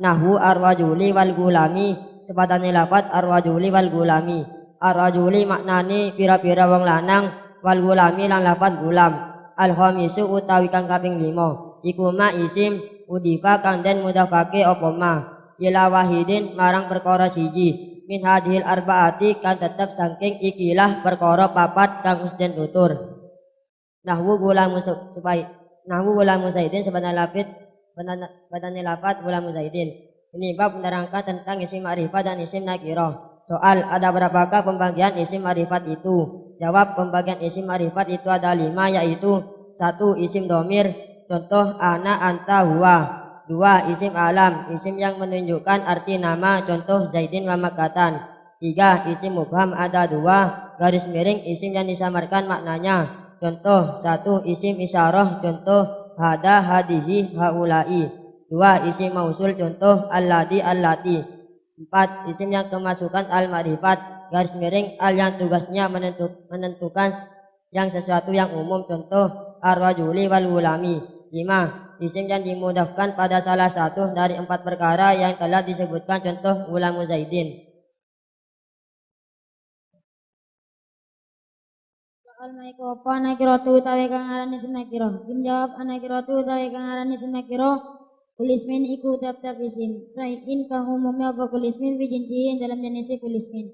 Nahwu ar-rajuli wal gulami, sepadane lafat ar-rajuli wal gulami. Ar-rajuli maknane pira-pira wong lanang, wal gulami lan lafat gulam. Al-khamisu utawi kang kaping 5 iku ma isim udifa kang den mudhafake apa ma ila wahidin marang perkara siji min hadhil arbaati kan tetep saking ikilah perkara papat kang wis den tutur. Nahwu gulamu zaidin sebenarnya lafat gulamu zaidin. Ini bab menerangkan tentang isim ma'rifat dan isim nakirah. Soal, ada berapakah pembagian isim ma'rifat itu? Jawab, pembagian isim ma'rifat itu ada 5, yaitu 1. Isim domir, contoh ana, anta, huwa. 2. Isim alam, isim yang menunjukkan arti nama, contoh zaidin wa makkatan. 3. Isim mubham, ada 2, garis miring isim yang disamarkan maknanya, contoh 1. Isim isyarah, contoh hada, hadihi, haulai. 2. Isim mausul, contoh alladi, allati. 4. Isim yang kemasukan al-ma'rifat, garis miring al yang tugasnya menentukan yang sesuatu yang umum, contoh ar-rajuli wal gulami. 5. Isim yang dimudahkan pada salah satu dari 4 perkara yang telah disebutkan, contoh gulamu zaidin. Soal maiko apa nakiratu utawi kang aran isim nakirah. Kim jawab anakiratu utawi kang aran isim nakirah kulismin iku tiap-tiap isim. Sayin kang umumnya apa kulismin bijinci dalam jenis kulismin.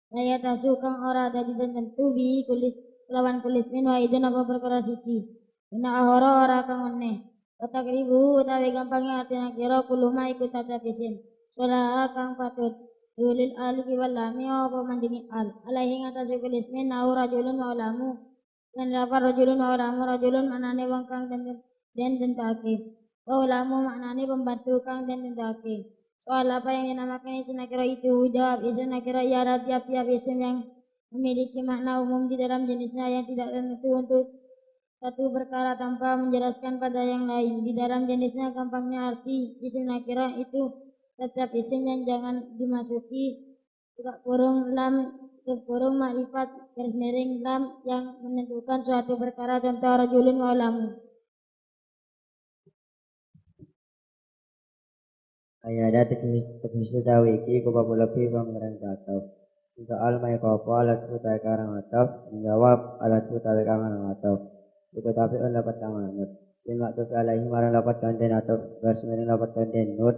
Saya tasu kang ora dadi tentu bi kulis lawan kulismin wa idun apa perkara siji. Ina ahoro ora kang meneh. Kata ribu utawi gampangnya arti nakirah kuluma iku tiap-tiap isim. Solah kang patut Dulil alif wal lami apa manjini al alaihi ngatasi kulismin nau rajulun wa ulamu dan lafar rajulun wa ulamu rajulun maknane wong kang den tentake wa ulamu maknane pembantu kang den tentake. Soal apa yang dinamakan isim nakirah itu? Jawab, isim nakirah ialah tiap-tiap isim yang memiliki makna umum di dalam jenisnya yang tidak tentu untuk satu perkara tanpa menjelaskan pada yang lain. Di dalam jenisnya gampangnya arti isim nakirah itu setiap isim yang jangan dimasuki buka kurung lam kurung ma'rifat garis miring lam yang menentukan suatu perkara, contoh rajulun wa ulamu. Ayada teknis dawiki kubabu lebih pemerang atau soal mai kopo alat utai karang atau menjawab alat utai karang atau itu tapi on dapat kanganut lima tu alaihi marang dapat kanten atau garis miring dapat kanten nut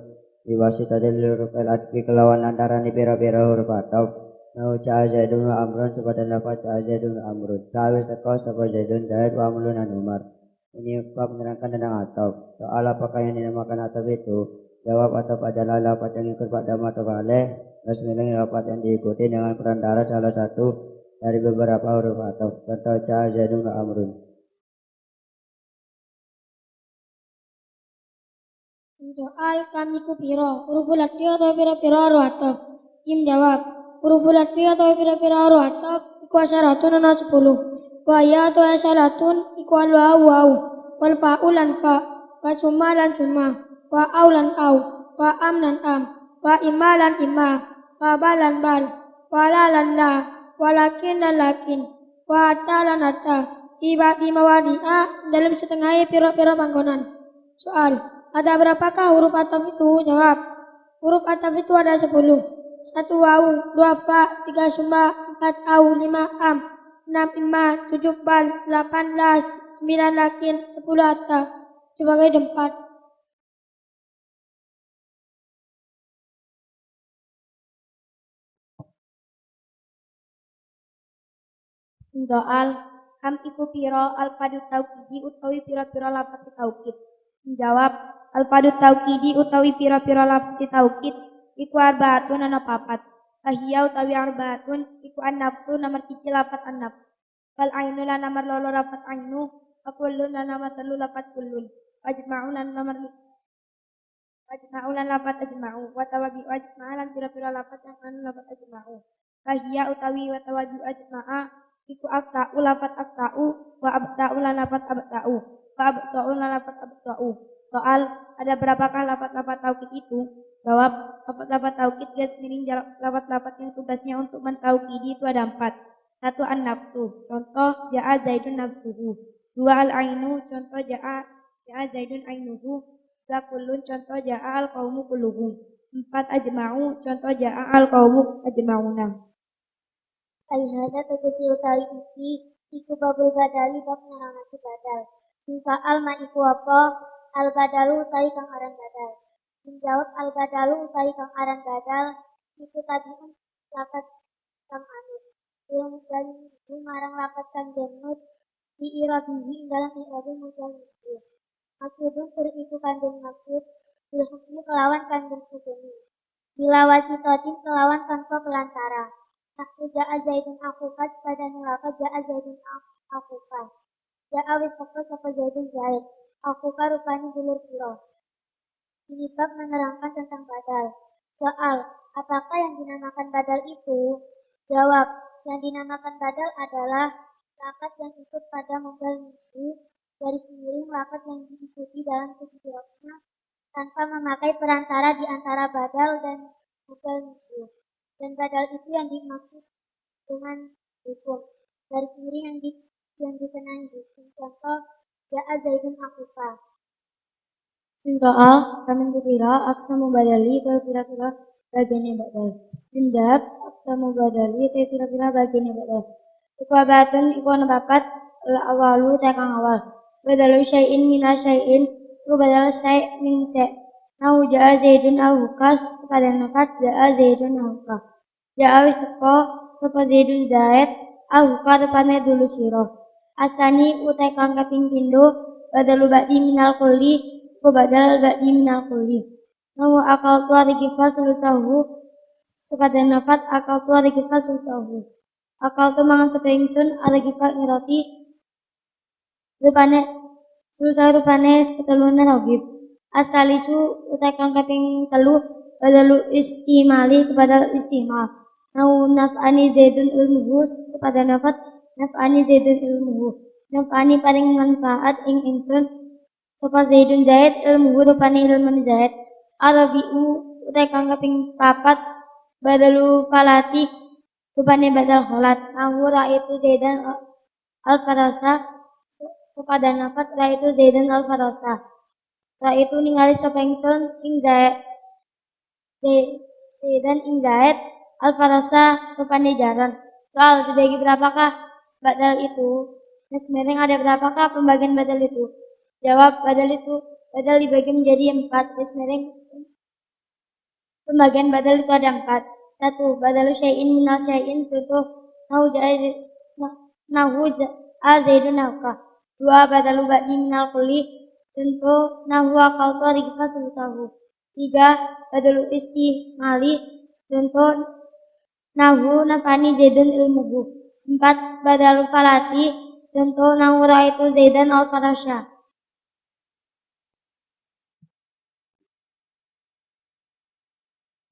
diwasitatil huruf al-atfi kelawan lantaran pira-pira huruf atau nau ca zaidun wa amrun sepadan lafaz ca zaidun wa amrun cawis teko sapa zaidun zaid wa amrun dan umar. Ini bab menerangkan tentang atau soal apakah yang dinamakan atau itu. Jawab, atau adalah lafaz yang ikut pada atau aleh garis miring lafaz yang diikuti dengan perantara salah satu dari beberapa huruf atau contoh ca zaidun wa amrun. Soal kami ku piro huruful atfi atau pira-pira huruf ataf. Kim jawab huruful atfi atau pira-pira huruf ataf iku asyaratun ana 10. Wa ya atau asyaratun iku al-wawu wal fa'u lan fa wa summa lan summa wa au lan au wa am lan am wa imma lan imma wa ba lan bal wa la lan la wa lakin lan lakin wa hatta lan hatta iba di mawadi'a dalam setengah pira-pira panggonan. Soal, ada berapakah huruf ataf itu? Jawab, huruf ataf itu ada 10. 1 wawu, 2 fa, 3 summa, 4 au, 5 am, 6 imma, 7 bal, 8 las, 9 lakin, 10 hatta sebagai tempat. Soal kam iku piro alfadu taukidi utawi pira-pira lafaz taukid. Menjawab, alfadu taukidi utawi pira-pira lafaz taukid iku arbaatun ana 4. Fahiya utawi arbaatun iku an-nafsu nomor 1 lafaz an-nafs. Wal ainu lan nomor 2 lafaz ainu, wa kullun lan nomor 3 lafaz kullun. Wajma'u lan nomor Ajma'u lan lafaz ajma'u, wa tawabi ajma'a lan pira-pira lafaz yang anu lafaz ajma'u. Fahiya utawi wa tawabi ajma'a iku akta'u lafaz akta'u, wa abta'u lan lafaz abta'u, wa absa'u lan lafaz absa'u. Soal, ada berapakah lafaz-lafaz taukid itu? Jawab, lapat-lapat taukid garis miring lapat-lapat yang tugasnya untuk mentaukidi itu ada 4. 1. An-nafsu, contoh ja'a zaidun nafsuhu. 2. Al-ainu, contoh ja'a zaidun ainuhu. 3. Kullun, contoh ja'a al-qaumu kulluhum. 4. Ajma'u, contoh ja'a al-qaumu ajma'una. Ayhada tegesi utawi iki iku babul badali bab nerangake badal. Sing soal ma iku apa? Al badalu utawi kang aran badal. Menjawab al badalu utawi kang aran badal iku tabiun lapat kang anut. Yang dari marang lapat kang jenut di irabihi dalam irabi mujal itu. Maksudun sur iku kandung maksud ilhukmi kelawan kandung hukumi. Bila wasitotin kelawan tanpa pelantara. Aku ja'a zaidun akukat pada nilaka ja'a zaidun akukat. Ja'a wis sapa zaidun zaid. Akukat rupanya dulur siro. Ini bab menerangkan tentang badal. Soal, apakah yang dinamakan badal itu? Jawab, yang dinamakan badal adalah lakat yang ikut pada modal minggu dari miring lakat yang diikuti dalam segi jawabnya tanpa memakai perantara di antara badal dan modal minggu. Dan badal itu yang dimaksud dengan hukum dari miring yang dikenai hukum. Contoh, ja'a zaidun akuka. Sin soal, kami kira aksa mubadali atau kira-kira bagiannya badal. Jawab, aksa mubadali atau kira-kira bagiannya badal. Iku abatun, iku nabakat awalu tekang awal. Badalu syai'in mina syai'in, iku badal syai' min syai'. Nahu ja'a zaidun ahukas, pada nakat ja'a zaidun ahukas. Ja'a wisako, sapa zaidun zaid, ahukas tepatnya dulu siro. Asani utai kang kaping pindo, badalu ba'di minal kulli, ku badal ba'di minal kulli. Nahu akal tua dikifa sulusahu, sepada nafat akal tua dikifa sulusahu. Akal tu mangan sapa ingsun ala kifa ngeroti rupane sulusahu rupane sepetelune rogif. Asalisu utai kang kaping telu badalu istimali kepada istimal. Nahu naf'ani zaidun ilmuhu, sepada nafat naf'ani zaidun ilmuhu. Naf'ani paling manfaat ing ingsun sapa zaidun zaid ilmuhu rupane ilmu zaid. Arabi'u utai kang kaping papat badalu falati rupane badal kholat. Nahu ra'aitu zaidan al-farasa, kepada nafat ra'aitu zaidan al-farasa. Ra'aitu ningali sapa ingsun ing zaid zaidan ing zaid al-farasa rupane jaran. Soal dibagi berapakah badal itu? Sebenarnya ada berapakah pembagian badal itu? Jawab, badal dibagi menjadi 4. Sebenarnya pembagian badal itu ada 4. 1. Badalu syai'in minal syai'in, contoh nahu ja'a zaidun nauka. 2. Badalu ba'di minal kulli, contoh nahu akal tu rifa sulusahu. 3. Badalu istimali, contoh nahu nafani zaidun ilmuhu. 4. Badalu falati, contoh nahu ra'aitu zaidan al-farasya.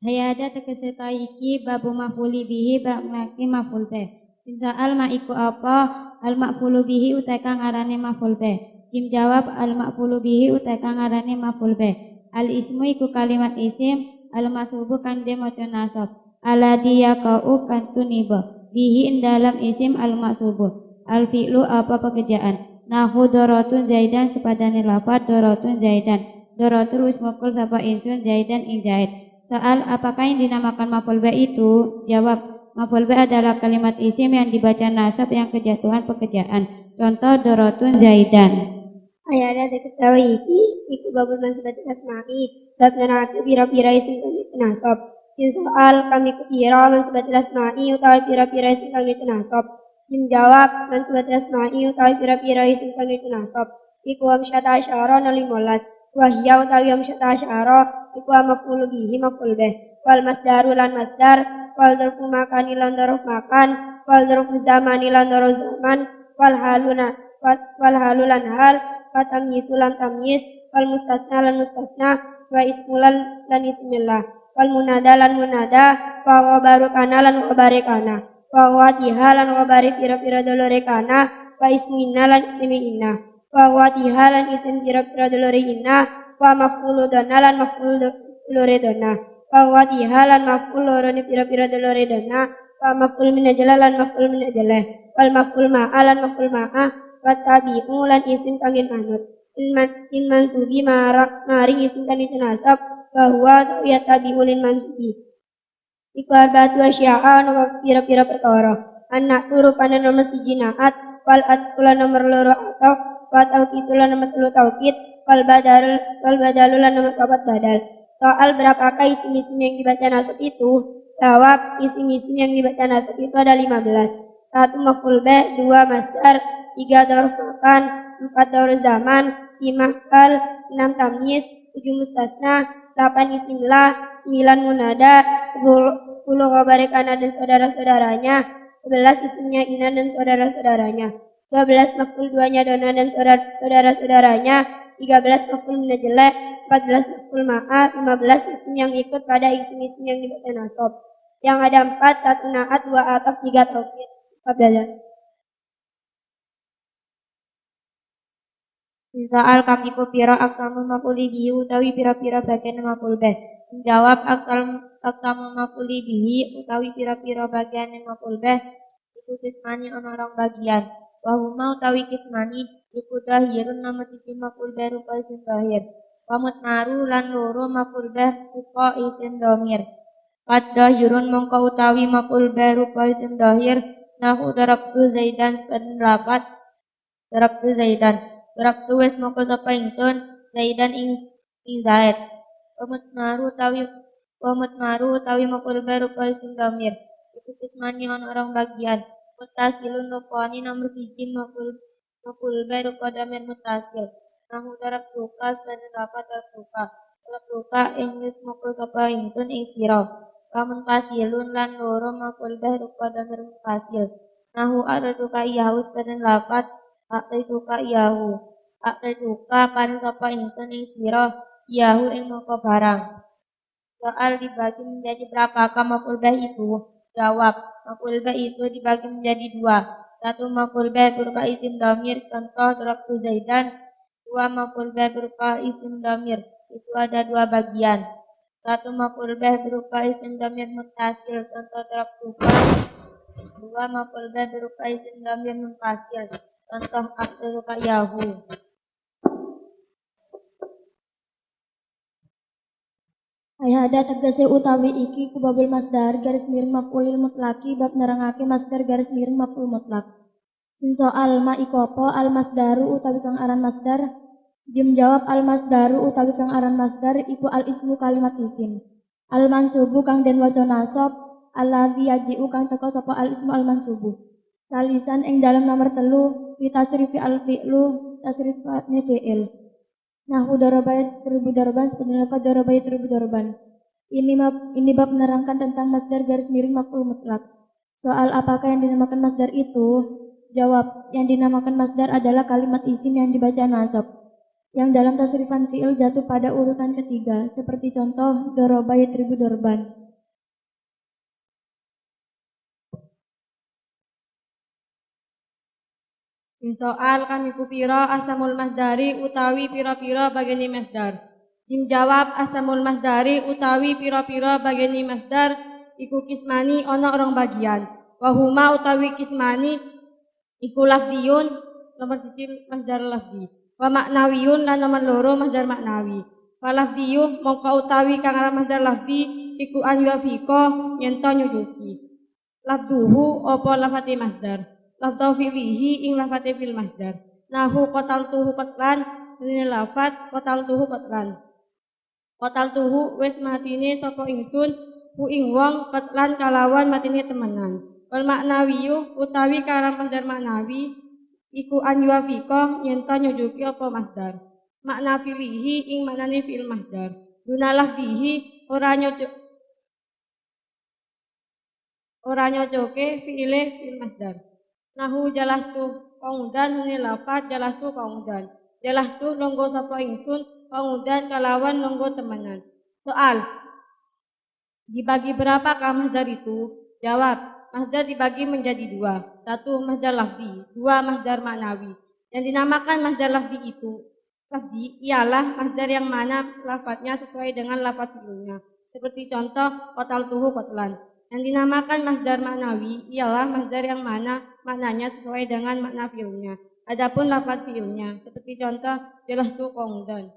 Hayada tegese iki babu mafuli bihi bermakna maful be. Soal ma iku apa? Al mafulu bihi utai kang arane maful be. Kim jawab al mafulu bihi utai kang arane maful be. Al ismu iku kalimat isim, al masubu kan de maca nasab. Alladhi yaqa'u kan tuniba. Bihi dalam isim al masubu. Al fi'lu apa pekerjaan? Nahu dorotun zaidan sepadane lafaz dorotun zaidan. Dorotul wis mukul sapa insun zaidan ing zaid. Soal, apakah yang dinamakan maf'ul bi itu? Jawab, maf'ul bi adalah kalimat isim yang dibaca nasab yang kejatuhan pekerjaan. Contoh, dorotun zaidan. Ayada diketahui iku babul mansubat asma'i. Bab nerangake pira-pira isim kang nasab. Soal, kami kira mansubat asma'i utawi pira-pira isim kang nasab. Menjawab, mansubat asma'i utawi pira-pira isim kang nasab. Iku amsyata asyara 15. Wahya utawi amsyata asyara iku maf'ul bihi maf'ul bih. Wal masdaru lan masdar, wal dzarfu makani lan dzarf makan, wal dzarfu zamani lan dzarf zaman, wal halu lan hal, wa tamyizu lan tamyiz, wal mustasna lan mustasna, wa ismulan lan ismillah, wal munada lan munada, wa khabaru kana lan khabari kana, wa watiha lan khabari pira-pira dolore kana, wa ismina lan ismi inna. Wa watiha lan isim pira-pira dolori inna, wa maf'ulu dana lan maf'ul doloredona. Wawadiha lan maf'ul loro ni pira-pira doloredona. Wa maf'ul min ajala lan maf'ul min ajala. Wal maf'ul ma'a lan maf'ul ma'a. Wa tabi'u lan isim kangin manut. In mansubi maring isim kangin nasab. Bahwa ya tabi'u lin mansubi. Iku arba'atu asya'a nomor pira-pira perkara. Anak turu pada nomor siji naat. Wal atkula nomor loro atau. Wa tauqitulah nomor telu tauqid. Wal badalulah nomor papat badal. Soal berapakah isim-isim yang dibaca nasab itu? Jawab, isim-isim yang dibaca nasab itu ada 15. 1 maf'ul bih, 2 masdar, 3 dzarf makan, 4 dzarf zaman, 5 hal, 6 tamyiz, 7 mustasna, 8 isimlah, 9 munada, 10 khabar kana dan saudara-saudaranya, 11 isimnya ina dan saudara-saudaranya, 12 maf'ul duanya dona dan saudara-saudaranya, 13 maf'ul minajlah, 14 maf'ul ma'a, 15 isim yang ikut pada isim-isim yang dibaca nasab. Yang ada 4, 1 naat, 2 ataf, 3 taukid. Soal kami pira aksamu maf'uli bihi utawi pira-pira bagian maf'ul bih. Jawab aksamu maf'uli bihi utawi pira-pira bagian maf'ul bih iku kismani ana rong bagian. Wa huma utawi kismani iku dahirun nama siji maf'ul bih rupa isim dahir. Wa mutmaru lan loro maf'ul bih rupa isim dhamir. Qad dahirun mongko utawi maf'ul bih rupa isim dahir nahu darabtu zaidan sepen rapat darabtu zaidan. Darabtu wis moko sapa ingsun zaidan ing zaid. Wa mutmaru utawi maf'ul bih rupa isim dhamir. Iku kismani ana rong bagian. Mutasilun rupani nomor siji maf'ul bih rupa dhamir mutasil. Nahu darabtuka sepen rapat darabtuka ing wis moko sapa ingsun ing sira. Kamun pasilun lan loro maf'ul bih rupa dhamir munfasil. Nahu atatuka iyahu sepen lapat atatuka iyahu. Atatuka paring sapa ingsun ing sira iyahu ing moko barang. Soal dibagi menjadi berapakah maf'ul bih itu? Jawab, maf'ul bih itu dibagi menjadi 2. 1 maf'ul bih berupa isim dhamir contoh darabtu zaidan. 2 maf'ul bih berupa isim dhamir. Itu ada 2 bagian. 1 maf'ul bih berupa isim dhamir muttasil contoh darabtuka. 2 maf'ul bih berupa isim dhamir munfasil contoh atatuka yahu. Ayhada tegese utawi iki kubabul masdar garis miring maf'ulil mutlaki bab nerangake masdar garis miring maf'ul mutlak. Soal ma ikopo al masdaru utawi kang aran masdar. Jim jawab al masdaru utawi kang aran masdar iku al ismu kalimat isim. Al mansubu kang den waca nasab, alladzi yaji'u kang teka sapa al ismu al mansubu. Salisan ing dalam nomor 3 fi tasrifi al fi'lu tasrifane fi'il. Nahu darabaya terbu darban sebenarnya lafaz darabaya terbu darban. Ini bab menerangkan tentang masdar garis miring maf'ul mutlak. Soal apakah yang dinamakan masdar itu? Jawab, yang dinamakan masdar adalah kalimat isim yang dibaca nasab, yang dalam tasrifan fi'il jatuh pada urutan ketiga, seperti contoh darabaya terbu darban. Soal kami pira asamul masdari utawi pira-pira bageni masdar. Jim jawab asamul masdari utawi pira-pira bageni masdar iku kismani ana rong bagian. Wahuma utawi kismani iku lafdiyun nomor 1 masdar lafdi. Wa maknawiyun lan nomor 2 masdar maknawi. Wa lafdiyu mongko utawi kang aran masdar lafdi iku an yufiqa yen to nyujuki. Lafduhu apa lafati masdar. Lafdhu fi'lihi ing lafate fil masdar. Nahu qataltuhu qatlan dene lafat qataltuhu qatlan. Qataltuhu wis matine sapa ingsun ku ing wong qatlan kalawan matine temenan. Wal maknawiyu utawi karan masdar maknawi iku an yufiqa yen to nyujuki apa masdar. Makna fi'lihi ing maknane fil masdar. Duna lafdihi ora nyocoke fi'ile fil masdar. Nahu jalastu pengudan ini lafat jalastu pengudan. Jalastu nunggu sapa ingsun pengudan kalawan nunggu temenan. Soal, dibagi berapakah masdar itu? Jawab, masdar dibagi menjadi 2. 1 masdar lafzi, 2 masdar maknawi. Yang dinamakan masdar lafzi itu Tadi ialah masdar yang mana lafadznya sesuai dengan lafadz fi'ilnya. Seperti contoh qataltuhu qatlan. Yang dinamakan masdar maknawi ialah masdar yang mana maknanya sesuai dengan makna fi'ilnya. Adapun lafadz fi'ilnya seperti contoh jalastu qaudan.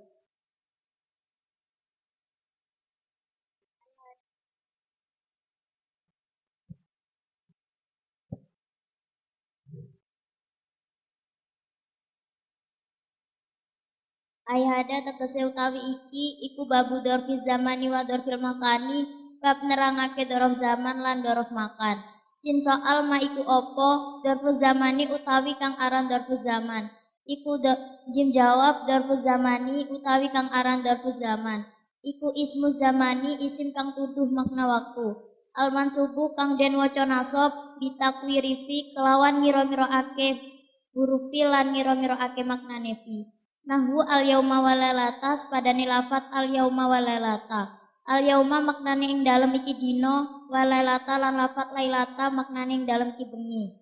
Ayhada tegese utawi iki iku babu dorfiz zamani wa dorfil makani bab nerangake dorof zaman lan dorof makan. Sin soal ma iku opo dorfuz zamani utawi kang aran dorfuz zaman. Jim jawab dorfuz zamani utawi kang aran dorfuz zaman. Iku ismu zamani isim kang tuduh makna waktu. Al mansubu kang den waca nasab bitakwiri fi kelawan ngira-ngira ake huruf fi lan ngira-ngira ake maknane fi. Nahwu al yauma walalata sepadane lafat al yauma walalata. Al yauma maknane ing dalem iki dina, walalata lan lafat lailata maknane ing dalem iki bengi.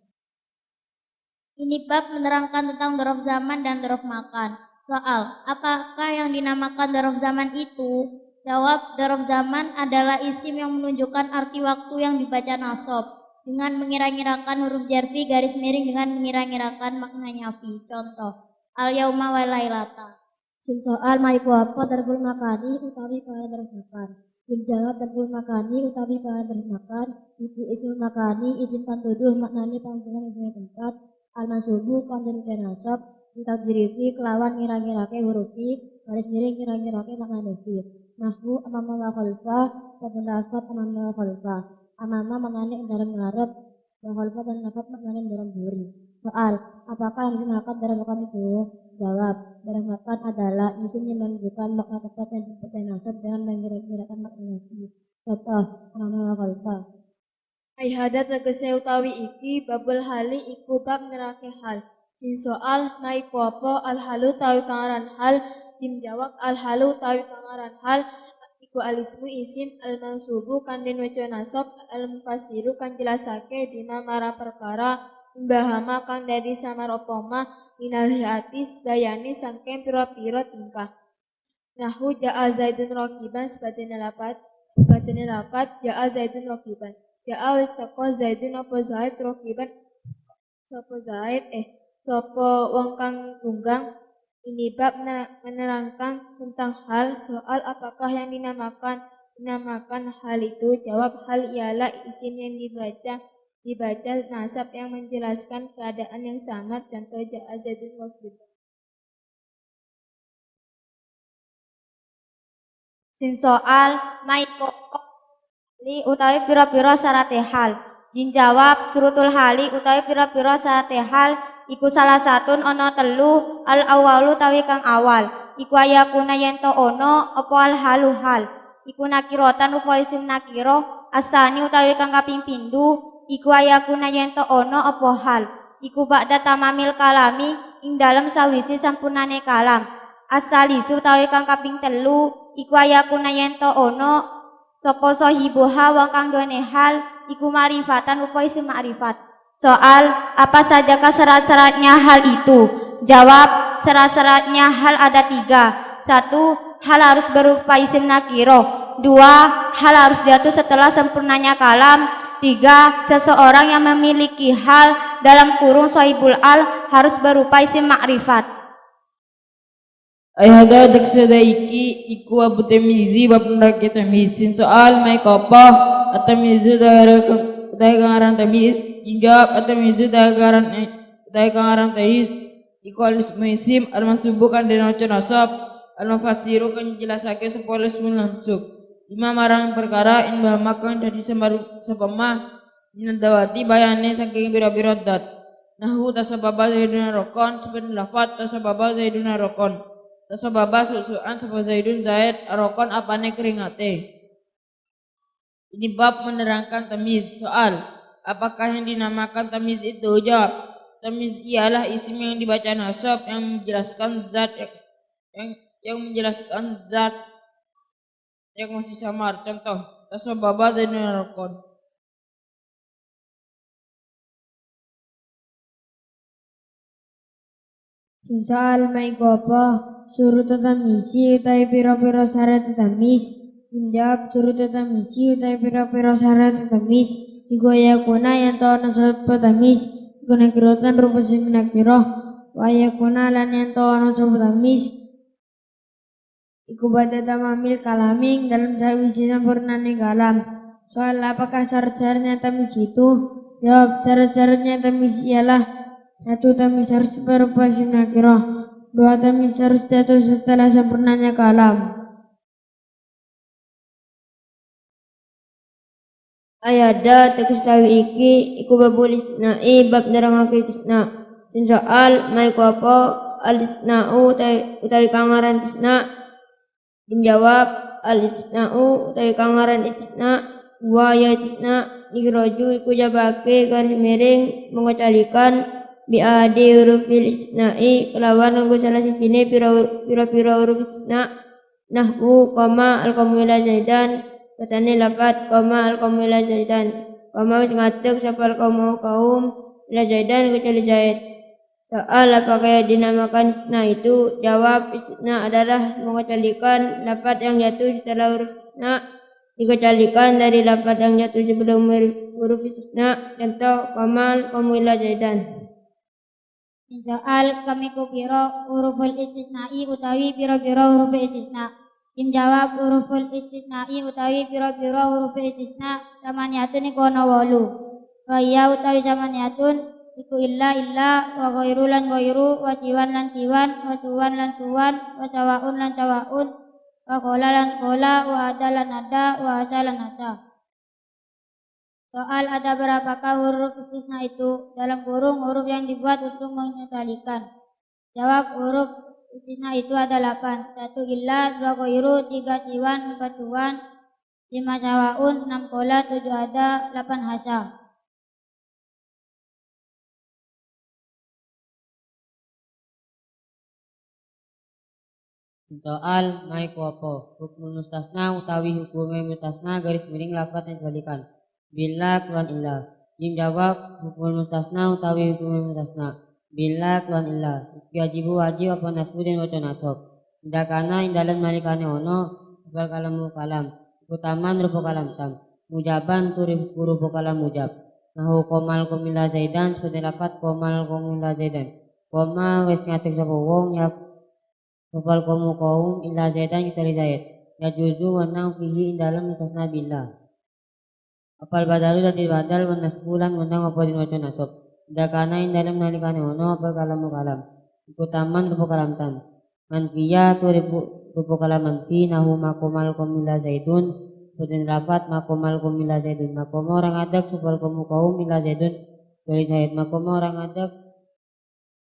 Ini bab menerangkan tentang dzaraf zaman dan dzaraf makan. Soal, apakah yang dinamakan dzaraf zaman itu? Jawab, dzaraf zaman adalah isim yang menunjukkan arti waktu yang dibaca nasab dengan mengira-ngirakan huruf jarfi garis miring dengan mengira-ngirakan maknanya fi. Contoh, al yauma wal lailata. Sin soal ma iku apa darbul makani utawi kala darf makan. Sin jawab darbul makani utawi kala darf makan iku ismul makani isim kang tuduh maknane panggonan ing tempat. Al mansubu kang den nasab ditakdiri kelawan ngira-ngirake huruf fi garis miring ngira-ngirake maknane fi. Nahwu amama wa khalfa dan lafat amama wa khalfa. Amama maknane ing dalem ngarep wa khalfa dan lafat maknane ing dalem buri. Soal, apakah yang dimakan darah makan itu? Jawab, darah makan adalah isim yang menunjukkan makna tepat yang nasab dengan mengira-ngirakan makna fi. Contoh, amama wa khalfa. Ayhada tegese utawi iki babul hali iku bab nerake hal. Sin soal ma iku apa al halu tawi kangaran hal. Jim jawab al halu tawi kangaran hal iku alismu isim al mansubu kan den waca nasab al mufassiru kan jelasake dina marang perkara imbahama kang dadi samar opoma minal hiatis bayani sangking pira-pira tingkah. Nahu ja'a zaidun rakiban sebatene lapat ja'a zaidun rakiban. Ja'a wis teko zaidun apa zaid rakiban sapa zaid sapa wong kang tunggang. Ini bab menerangkan tentang hal. Soal apakah yang dinamakan hal itu? Jawab, hal ialah isim yang dibaca nasab yang menjelaskan keadaan yang samar. Contoh ja'a zaidun rakiban. Sin soal maiko li utawi pira-pira syarate hal. Jin jawab surutul hali utawi pira-pira syarate hal iku salah satun ana telu. Al awalu tawi kang awal iku ayakuna yento ono apa al halu hal iku nakirotan rupa isim nakiro. Asani utawi kang kaping pindho iku ayakuna yento ono apa hal iku ba'da tamamil kalami ing dalem sawise sampurnane kalam. Asalisu utawi kang kaping telu iku ayakuna yento ono sapa sahibuha wong kang duweni hal iku ma'rifatan rupa isim ma'rifat. Soal, apa sajakah syarat-syaratnya hal itu? Jawab, syarat-syaratnya hal ada 3. 1. Hal harus berupa isim nakiro. 2. Hal harus jatuh setelah sempurnanya kalam. 3. Seseorang yang memiliki hal dalam kurung sohibul al harus berupa isim makrifat. Ayhada daksada iki iku abu temizi bab nerake temizin soal mai kopo atemizu dari kangaran temiz. Injab atau mizu dagaran teiz iku alismu isim al mansubu kan den waca nasab al mufassiru kan jelasake sapa alismu mansub. Lima marang perkara in bahamakan dari sembaru sapama minadawati bayane saking bira-bira dat. Nahu tasababa zaidun rokon sepen lafat tasababa zaidun rokon. Tasababa susuan sapa zaidun zaid rokon apane keringate. Ini bab menerangkan tamiz. Soal, apakah yang dinamakan tamiz itu? Jawab, tamiz ialah isim yang dibaca nasab yang menjelaskan zat yang masih samar. Contoh, tasababa zaidun rokon. Sin soal ma iku apa? surut tamisi utawi pira-pira syarat tamis. Jawab surut tamisi utawi pira-pira syarat tamis iku yakuna yen to ana sapa tamis iku nakiratan rupa sing nakira wa yakuna lan yen to ana sapa tamis iku bada tamamil kalaming dalam sawise sampurnane kalam. Soal apakah syarat-syaratnya tamis itu? Jawab syarat-syaratnya tamis ialah satu tamis harus berupa sing nakira, dua tamis harus jatuh setelah sempurnanya kalam. Ayada tegas tawi iki iku babul istisnai bab nerangake istisna. Soal maiku apa al-istisna'u utawi kangaran istisna. Dijawab al-istisna'u utawi kangaran istisna wa ya istisna diroju iku jabake garis miring mengecalikan bi adi hurufil istisnai kelawan nganggo salah sijine pira-pira huruf istisna. Nahwu koma al-qamila zaidan katane lafat koma al-qawmu ila zaidan. Koma wis ngatek sapa al-qawmu kaum ila zaidan kecuali zaid. Soal apakah yang dinamakan istisna itu? Jawab istisna adalah mengecualikan lafat yang jatuh setelah huruf istisna dikecualikan dari lafat yang jatuh sebelum huruf istisna. Contoh koma al-qawmu ila zaidan. Soal kami kupiro huruful istisnai utawi pira-pira huruf istisna. Jawab huruful istisnai utawi pira-pira huruf istisna samaniyatun iku ana 8. Kaya utawi samaniyatun iku illa wa ghairu lan ghairu wa siwan lan siwan wa suwan lan suwan wa sawaun lan sawaun wa qola lan qola wa ada lan ada wa asa lan asa. Soal ada berapakah huruf istisna itu? Dalam kurung huruf yang dibuat untuk mengecualikan. Jawab huruf istisna itu ada 8. 1 illa, 2 ghairu, 3 siwan, 4 suwan, 5 sawaun, 6 qola, 7 ada, 8 hasa. Soal maiku apa? Hukum mustasna utawi hukume mustasna garis miring lafat yang dibalikan. Bila keluar illa. Jawab hukum mustasna utawi hukume mustasna. Bila keluar illa. Wajibu wajib apa nasbu dan waca nasab. Indakana indalan malikane ono bal kalamu kalam. Utaman rupa kalam tam. Mujaban turif rupa kalam mujab. Nahu komal komila zaidan seperti lafat komal komila zaidan. Koma wis ngatik sapa wong ya Wafal komu kaum illa zaidan kita zaid. Ya juzu wenang fihi dalam mustasna billah. Apal badalu dadi badal wan nasbulan wenang apa din waca nasab. Dakana dalam nalikane ono apa kalamu kalam. Iku taman rupa kalam tam. Manfiya tu rupa kalam manfi nahu makomal komila zaidun. Seperti rapat makomal komila zaidun. Makomo orang adak supal komu kaum illa zaidun kali zaid. Makomo orang adak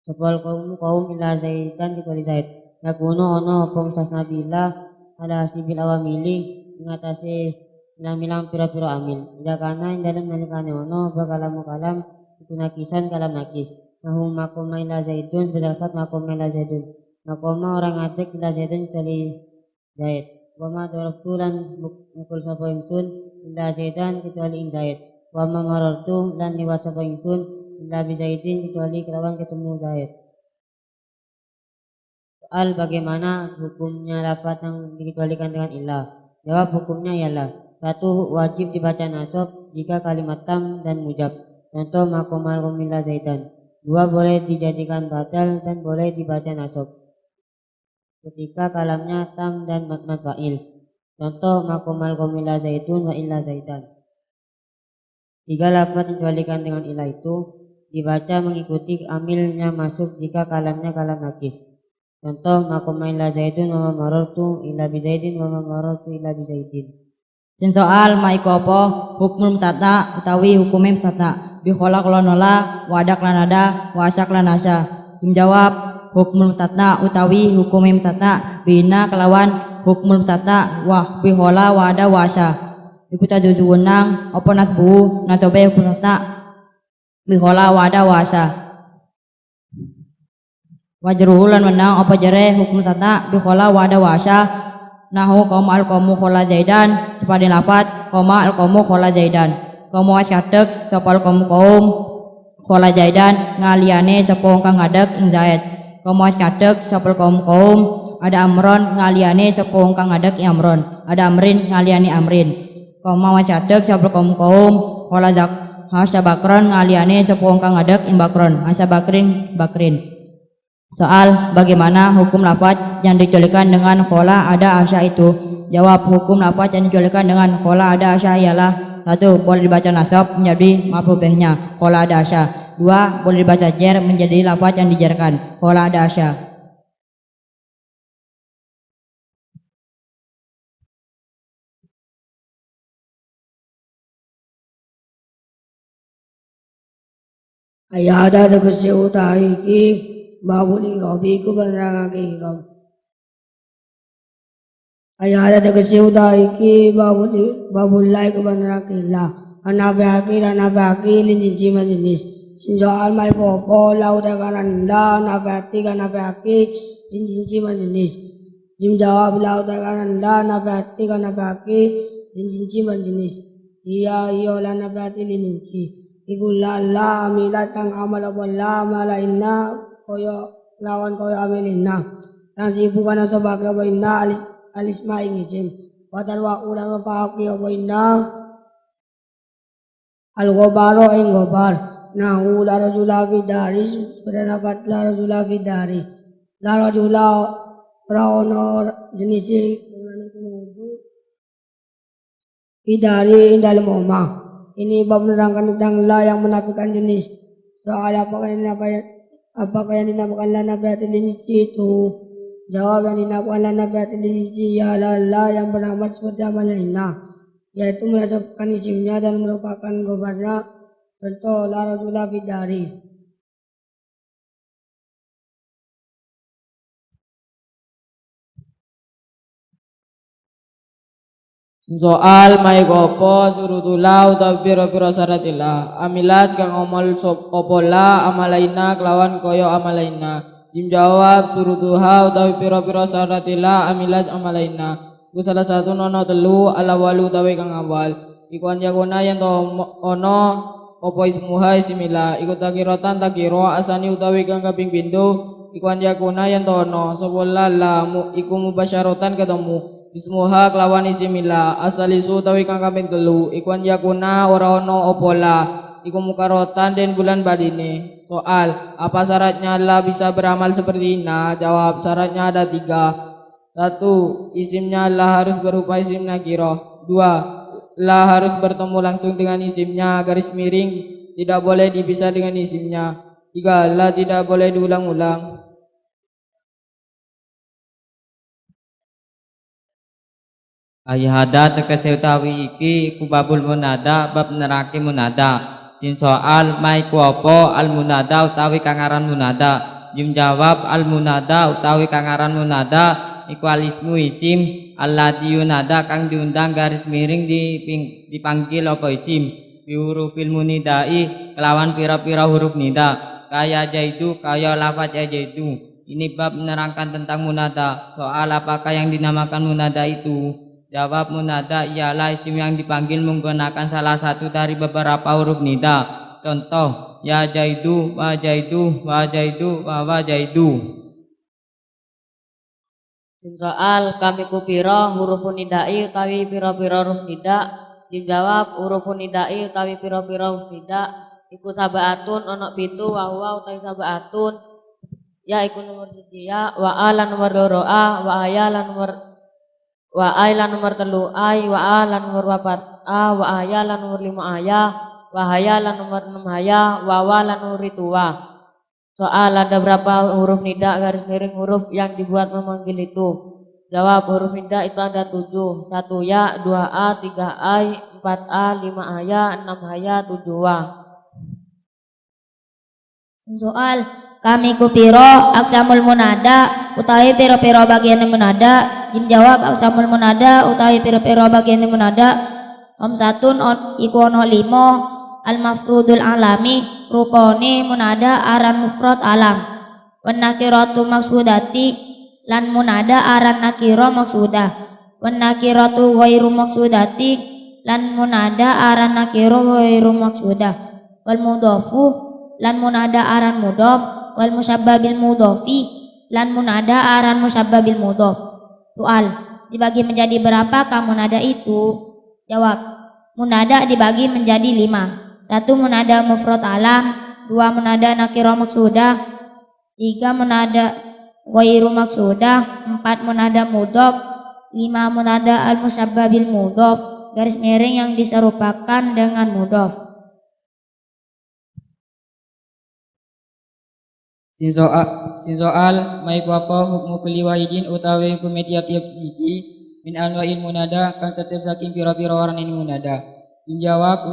supal komu kaum illa zaidan kali zaid. Nakuno ono apa mustasna billah ala sibil awamili mengatasi milang pira-pira amil. Dakana dalam nalikane ono apa kalamu kalam itu nakisan kalam nakis. Nahu makoma ila zaidun berdasar makoma ila zaidun. Makoma orang adik ila zaidun kali zaid. Wama doroftulan mukul sapa ingsun ila zaidan kecuali ing zaid. Wama marartu dan liwat sapa ingsun ila bi zaidin kecuali kelawan ketemu zaid. Soal bagaimana hukumnya lafaz yang dikecualikan dengan illah. Jawab hukumnya ialah 1. Wajib dibaca nasab jika kalimat tam dan mujab. Contoh makomal komila zaidan. 2. Boleh dijadikan badal dan boleh dibaca nasab ketika kalamnya tam dan matmat fa'il. Contoh makomal komila zaidun wa illa zaidan. 3. Lafaz dikecualikan dengan illah itu dibaca mengikuti amilnya masuk jika kalamnya kalam nakis. Contoh makoma illa zaidun wa marartu illa bi zaidin wa marartu illa bi zaidin. Dan soal maiku apa? Hukmul mutata utawi hukume mutata. Bi kholaq lan nola, wa adak lan ada, wa asak lan asa. Jawab hukmul mutata utawi hukume mutata bina kelawan hukmul mutata wa bi khola wa ada wa asa. Iku tadudu wenang apa nasbu natobe hukmul mutata bi khola wa ada wa asa. Wajruhu lan menang apa jere hukum sata bi khola wa ada wasya nahu koma al komu khola zaidan sepadin lafat koma al komu khola zaidan komu asyatek sapa al komu kaum khola zaidan ngaliane sapa kang ngadeg ing zaid komu asyatek sapa al komu kaum ada amron ngaliane sepung kang ngadeg i amron, ada amrin ngaliane amrin. Koma wasyadeg sabul kaum wala dak hasa bakron ngaliane sepung kang ngadeg i bakron, hasa bakrin bakrin. Soal bagaimana hukum lafaz yang diculikan dengan kola ada asya itu? Jawab, hukum lafaz yang diculikan dengan kola ada asya ialah: 1. Boleh dibaca nasab menjadi maf'ul bihnya, kola ada asya. 2. Boleh dibaca jar menjadi lafaz yang dijarkan, kola ada asya. Ayada tegese utawi iki babul irobi iku penerangake irob. Ayada tegese utawi iki babul la iku penerangake la. Anafaki linjinji majenis. Sinsoal mai popo lau tekanan la nafati kanafaki linjinji majenis. Jim jawab lau tekanan la nafati kanafaki linjinji majenis. Iya la nafati linjinji. Iku la amilat kang amal apa la malaina koyo lawan koyo amelina. Kang sibu kana sebab apa inna alisma ing isim. Watal wa ulama paaki apa inna al-gobaro ing gobar. Nahu la rajula fi daris beranapat la rajula fi dari. La rajula raono jenis idari dalam omah. Ini bab menerangkan tentang la yang menafikan jenis. Soal apakah yang dinamakan la nafiatil jinsi itu? Jawab, yang dinamakan la nafiatil jinsi ialah la yang beramat seperti amalina, yaitu menasabkan isimnya dan merupakan gobarnya. Contoh la rajula fi dari. Soal mai gopo surutulah utawi pira-pira syaratillah amilat kang omal opo la amalaina kelawan koyo amalaina. Jim jawab, surutuha utawi pira-pira syaratillah amilat amalaina iku salah satu nono telu ala walu utawi kang awal iku anjakuna yen to ono opo ismuha isimila iku takirotan takiro asani utawi kang kaping pindho iku anjakuna yen to ono sapa la iku mubasyaratan ketemu ismuha kelawan isimila asalisu utawi kang kaping telu iku yakuna ora ono apa la iku mukarotan dan bulan badine. Soal, apa syaratnya la bisa beramal seperti ina? Jawab, syaratnya ada 3. 1. Isimnya la harus berupa isim nakiro. 2. La harus bertemu langsung dengan isimnya garis miring, tidak boleh dipisah dengan isimnya. 3. La tidak boleh diulang-ulang. Ayahada tegese utawi iki iku babul munada bab nerake munada. Sin soal mai ku apa al munada utawi kangaran munada. Jim jawab, al munada utawi kangaran munada iku alismu isim alladzi yunada kang diundang garis miring dipanggil apa isim bi hurufil munidai kelawan pira-pira huruf nida kaya jaidu kaya lafaz jaidu. Ini bab menerangkan tentang munada. Soal apakah yang dinamakan munada itu? Jawab, munada ialah isim yang dipanggil menggunakan salah satu dari beberapa huruf nida. Contoh, ya jaidu, wa jaidu, wa jaidu, wa jaidu. Soal, kami kupiro huruf nidai utawi piro-piro huruf nida. Jim jawab, huruf nidai utawi piro-piro huruf nida iku sabaatun onok pitu wa huwa utawi sabaatun ya iku nomor 1 ya wa ala nomor 2 a wa aya lan nomor wa ayla nomor 3 ay wa ala nomor 4 a wa aya lan nomor 5 aya wa haya lan nomor 6 haya wa lan nomor 7 wa. Soal, ada berapa huruf nida garis miring huruf yang dibuat memanggil itu? Jawab, huruf nida itu ada 7. 1 ya, 2 a, 3 ay, 4 a, 5 aya, 6 haya, 7 wa. Soal, kami kupiro aksamul munada utawi piro-piro bagian munada. Jim jawab, aksamul munada utawi piro-piro bagian munada. Satun iku ono 5 al mafrudul alami rupane munada aran mufrad alam. Wan nakiratu maksudati lan munada aran nakira maksudah. Wan nakiratu ghairu maksudati lan munada aran nakira ghairu maksudah. Wal mudhafu lan munada aran mudhaf wal musabbabil mudhafi lan munada aran musabbabil mudhof. Soal, dibagi menjadi berapakah munada itu? Jawab, munada dibagi menjadi 5. 1 munada mufrad alam, 2 munada nakirah maksudah, 3 munada ghairu maksudah, 4 munada mudhof, 5 munada al musabbabil mudhof, garis miring yang diserupakan dengan mudhof. Sin soal mai apa hukmu kulli wahidin utawi hukum tiap-tiap siji min anwa'il munada kang tetep saking pira-pira warna munada. Menjawab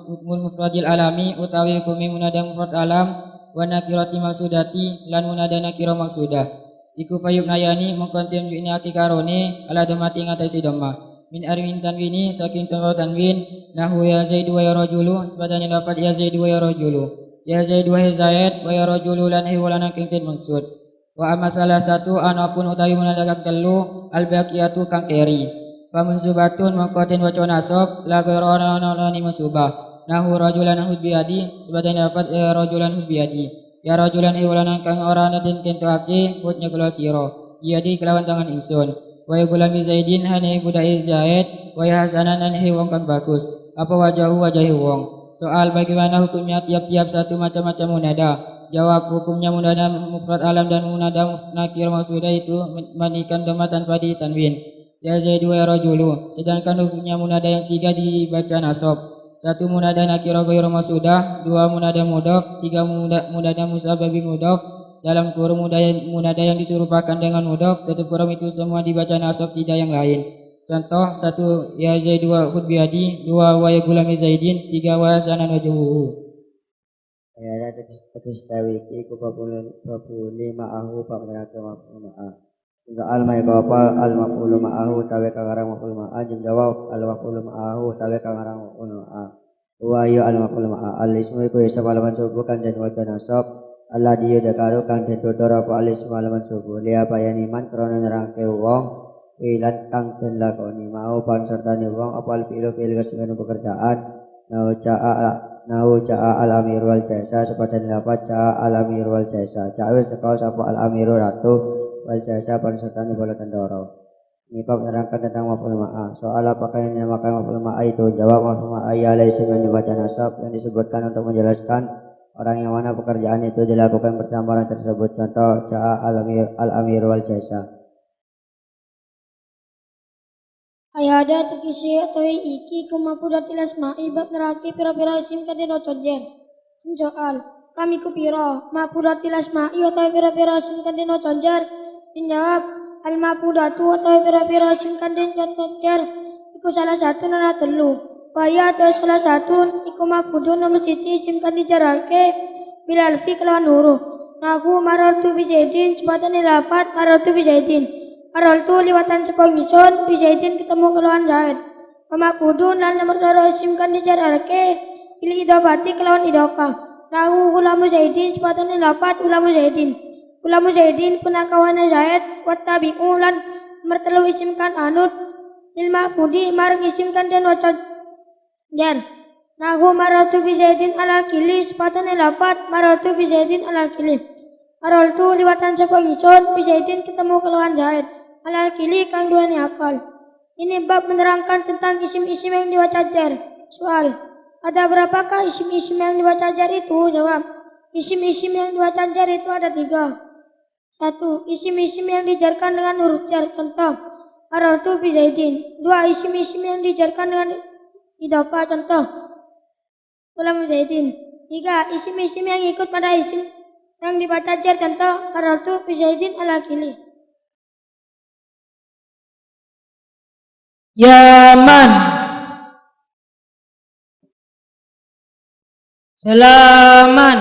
hukmul mufradil alami utawi hukum munada mufrad alam wa nakirati maksudati lan munada nakira maksudah. Iku fayub nayani mengkontem ju'ini ati karone ala domati ngatasi doma. Min arwin tanwini saking tunggal tanwin nahu ya zaidu wa ya rajulu sepadanya lafad ya zaidu wa ya rajulu. Ya Zaid wa Zaid wa ya rajulu lan hiwalana kengten maksud. Wa amma salah satu anapun utawi munada kang telu al baqiyatu kang keri. Fa mansubatun maqatin wa nasab la ghairana ni masubah. Nahu rajulan hud biadi sebadan dapat ya rajulan hud biadi. Ya rajulan hiwalana kang ora naden kentuake hudnya kula sira. Biadi kelawan tangan ingsun. Wa ya gulami Zaidin hane budai Zaid wa ya hasanan hane wong kang bagus. Apa wajahu wajahi wong. Soal bagaimana hukumnya tiap-tiap satu macam-macam munada. Jawab, hukumnya munada mufrad alam dan munada nakir maksudah itu manikan dhamma tanpa ditanwin. Ya Zaidu wa ya rajulu. Sedangkan hukumnya munada yang 3 dibaca nasab. 1 munada nakir ghairu maksudah, 2 munada mudhof, 3 munada musabbabi mudhof. Dalam kurung munada yang diserupakan dengan mudhof, tetap kurung itu semua dibaca nasab, tidak yang lain. Contoh 1 ya Zaid wa khud biadi, 2 wa ya gulami Zaidin, 3 wa sanan wajhuhu. Ya tetis tawi ki ku babuli ma'ahu pameran ma'a. Soal mai kapal al maf'ulu ma'ahu tawe kangarang maf'ul ma'a jeung jawab al maf'ulu ma'ahu tawe kangarang maf'ul ma'a. Wa ya al maf'ul ma'a al ismu iku isa malaman subuh kan den waca nasab. Allah dieu dakaru kan den dodor apa al ismu malaman subuh. Liya bayani man krana nerangke wong ilan kang den lakoni mau pan sertane wong apa al fi'lu fi'il kasmene pekerjaan nau ja'a al amir wal jasa sepadan dapat ja'a al amir wal jasa jawis teko sapa al amiru ratu wal jasa pan sertane bola tendoro. Ini bab menerangkan tentang maf'ul ma'a. Soal apakah yang dinamakan maf'ul ma'a itu? Jawab maf'ul ma'a ya laisa yang dibaca nasab yang disebutkan untuk menjelaskan orang yang mana pekerjaan itu dilakukan bersama orang tersebut. Contoh ja'a al amir wal jasa. Ayada tekisi atau iki kumapu datilas ma'i bab neraki pira-pira isim kadin ocojen. Soal, kami ku pira mapu datilas ma'i atau pira-pira isim kadin ocojer. Menjawab, al mapu datu atau pira-pira isim kadin ocojer. Iku salah satu nana telu. Waya atau salah satu iku mapudun nomor siji isim kadin jarake bila alfi kelawan huruf. Naku marartu bijaidin cepatan dilapat marartu bijaidin. Arol tu liwatan sepong ison bijaidin ketemu kelawan Zaid. Pemakudun dan nomor doro isimkan dijararke pilih idopati kelawan idopa. Nahu ulamu Zaidin sepatan lapat ulamu Zaidin. Ulamu Zaidin penakawana Zaid wat tabi'u lan nomor telu isimkan anut ilma kudi marang isimkan dan wacad jar. Nahu maratu bijaidin alal kili sepatan lapat maratu bijaidin alal kili. Arol tu liwatan sepong ison bijaidin ketemu kelawan Zaid. Alal kili kang dua ni akal. Ini bab menerangkan tentang isim-isim yang diwacajar. Soal, ada berapakah isim-isim yang diwacajar itu? Jawab, isim-isim yang diwacajar itu ada 3. 1. Isim-isim yang dijarkan dengan huruf jar. Contoh, arartu bi Zaidin. 2. Isim-isim yang dijarkan dengan idhofah. Contoh, ulam Zaidin. 3. Isim-isim yang ikut pada isim yang diwacajar. Contoh, arartu bi Zaidin ala kili. Yaman, Selaman,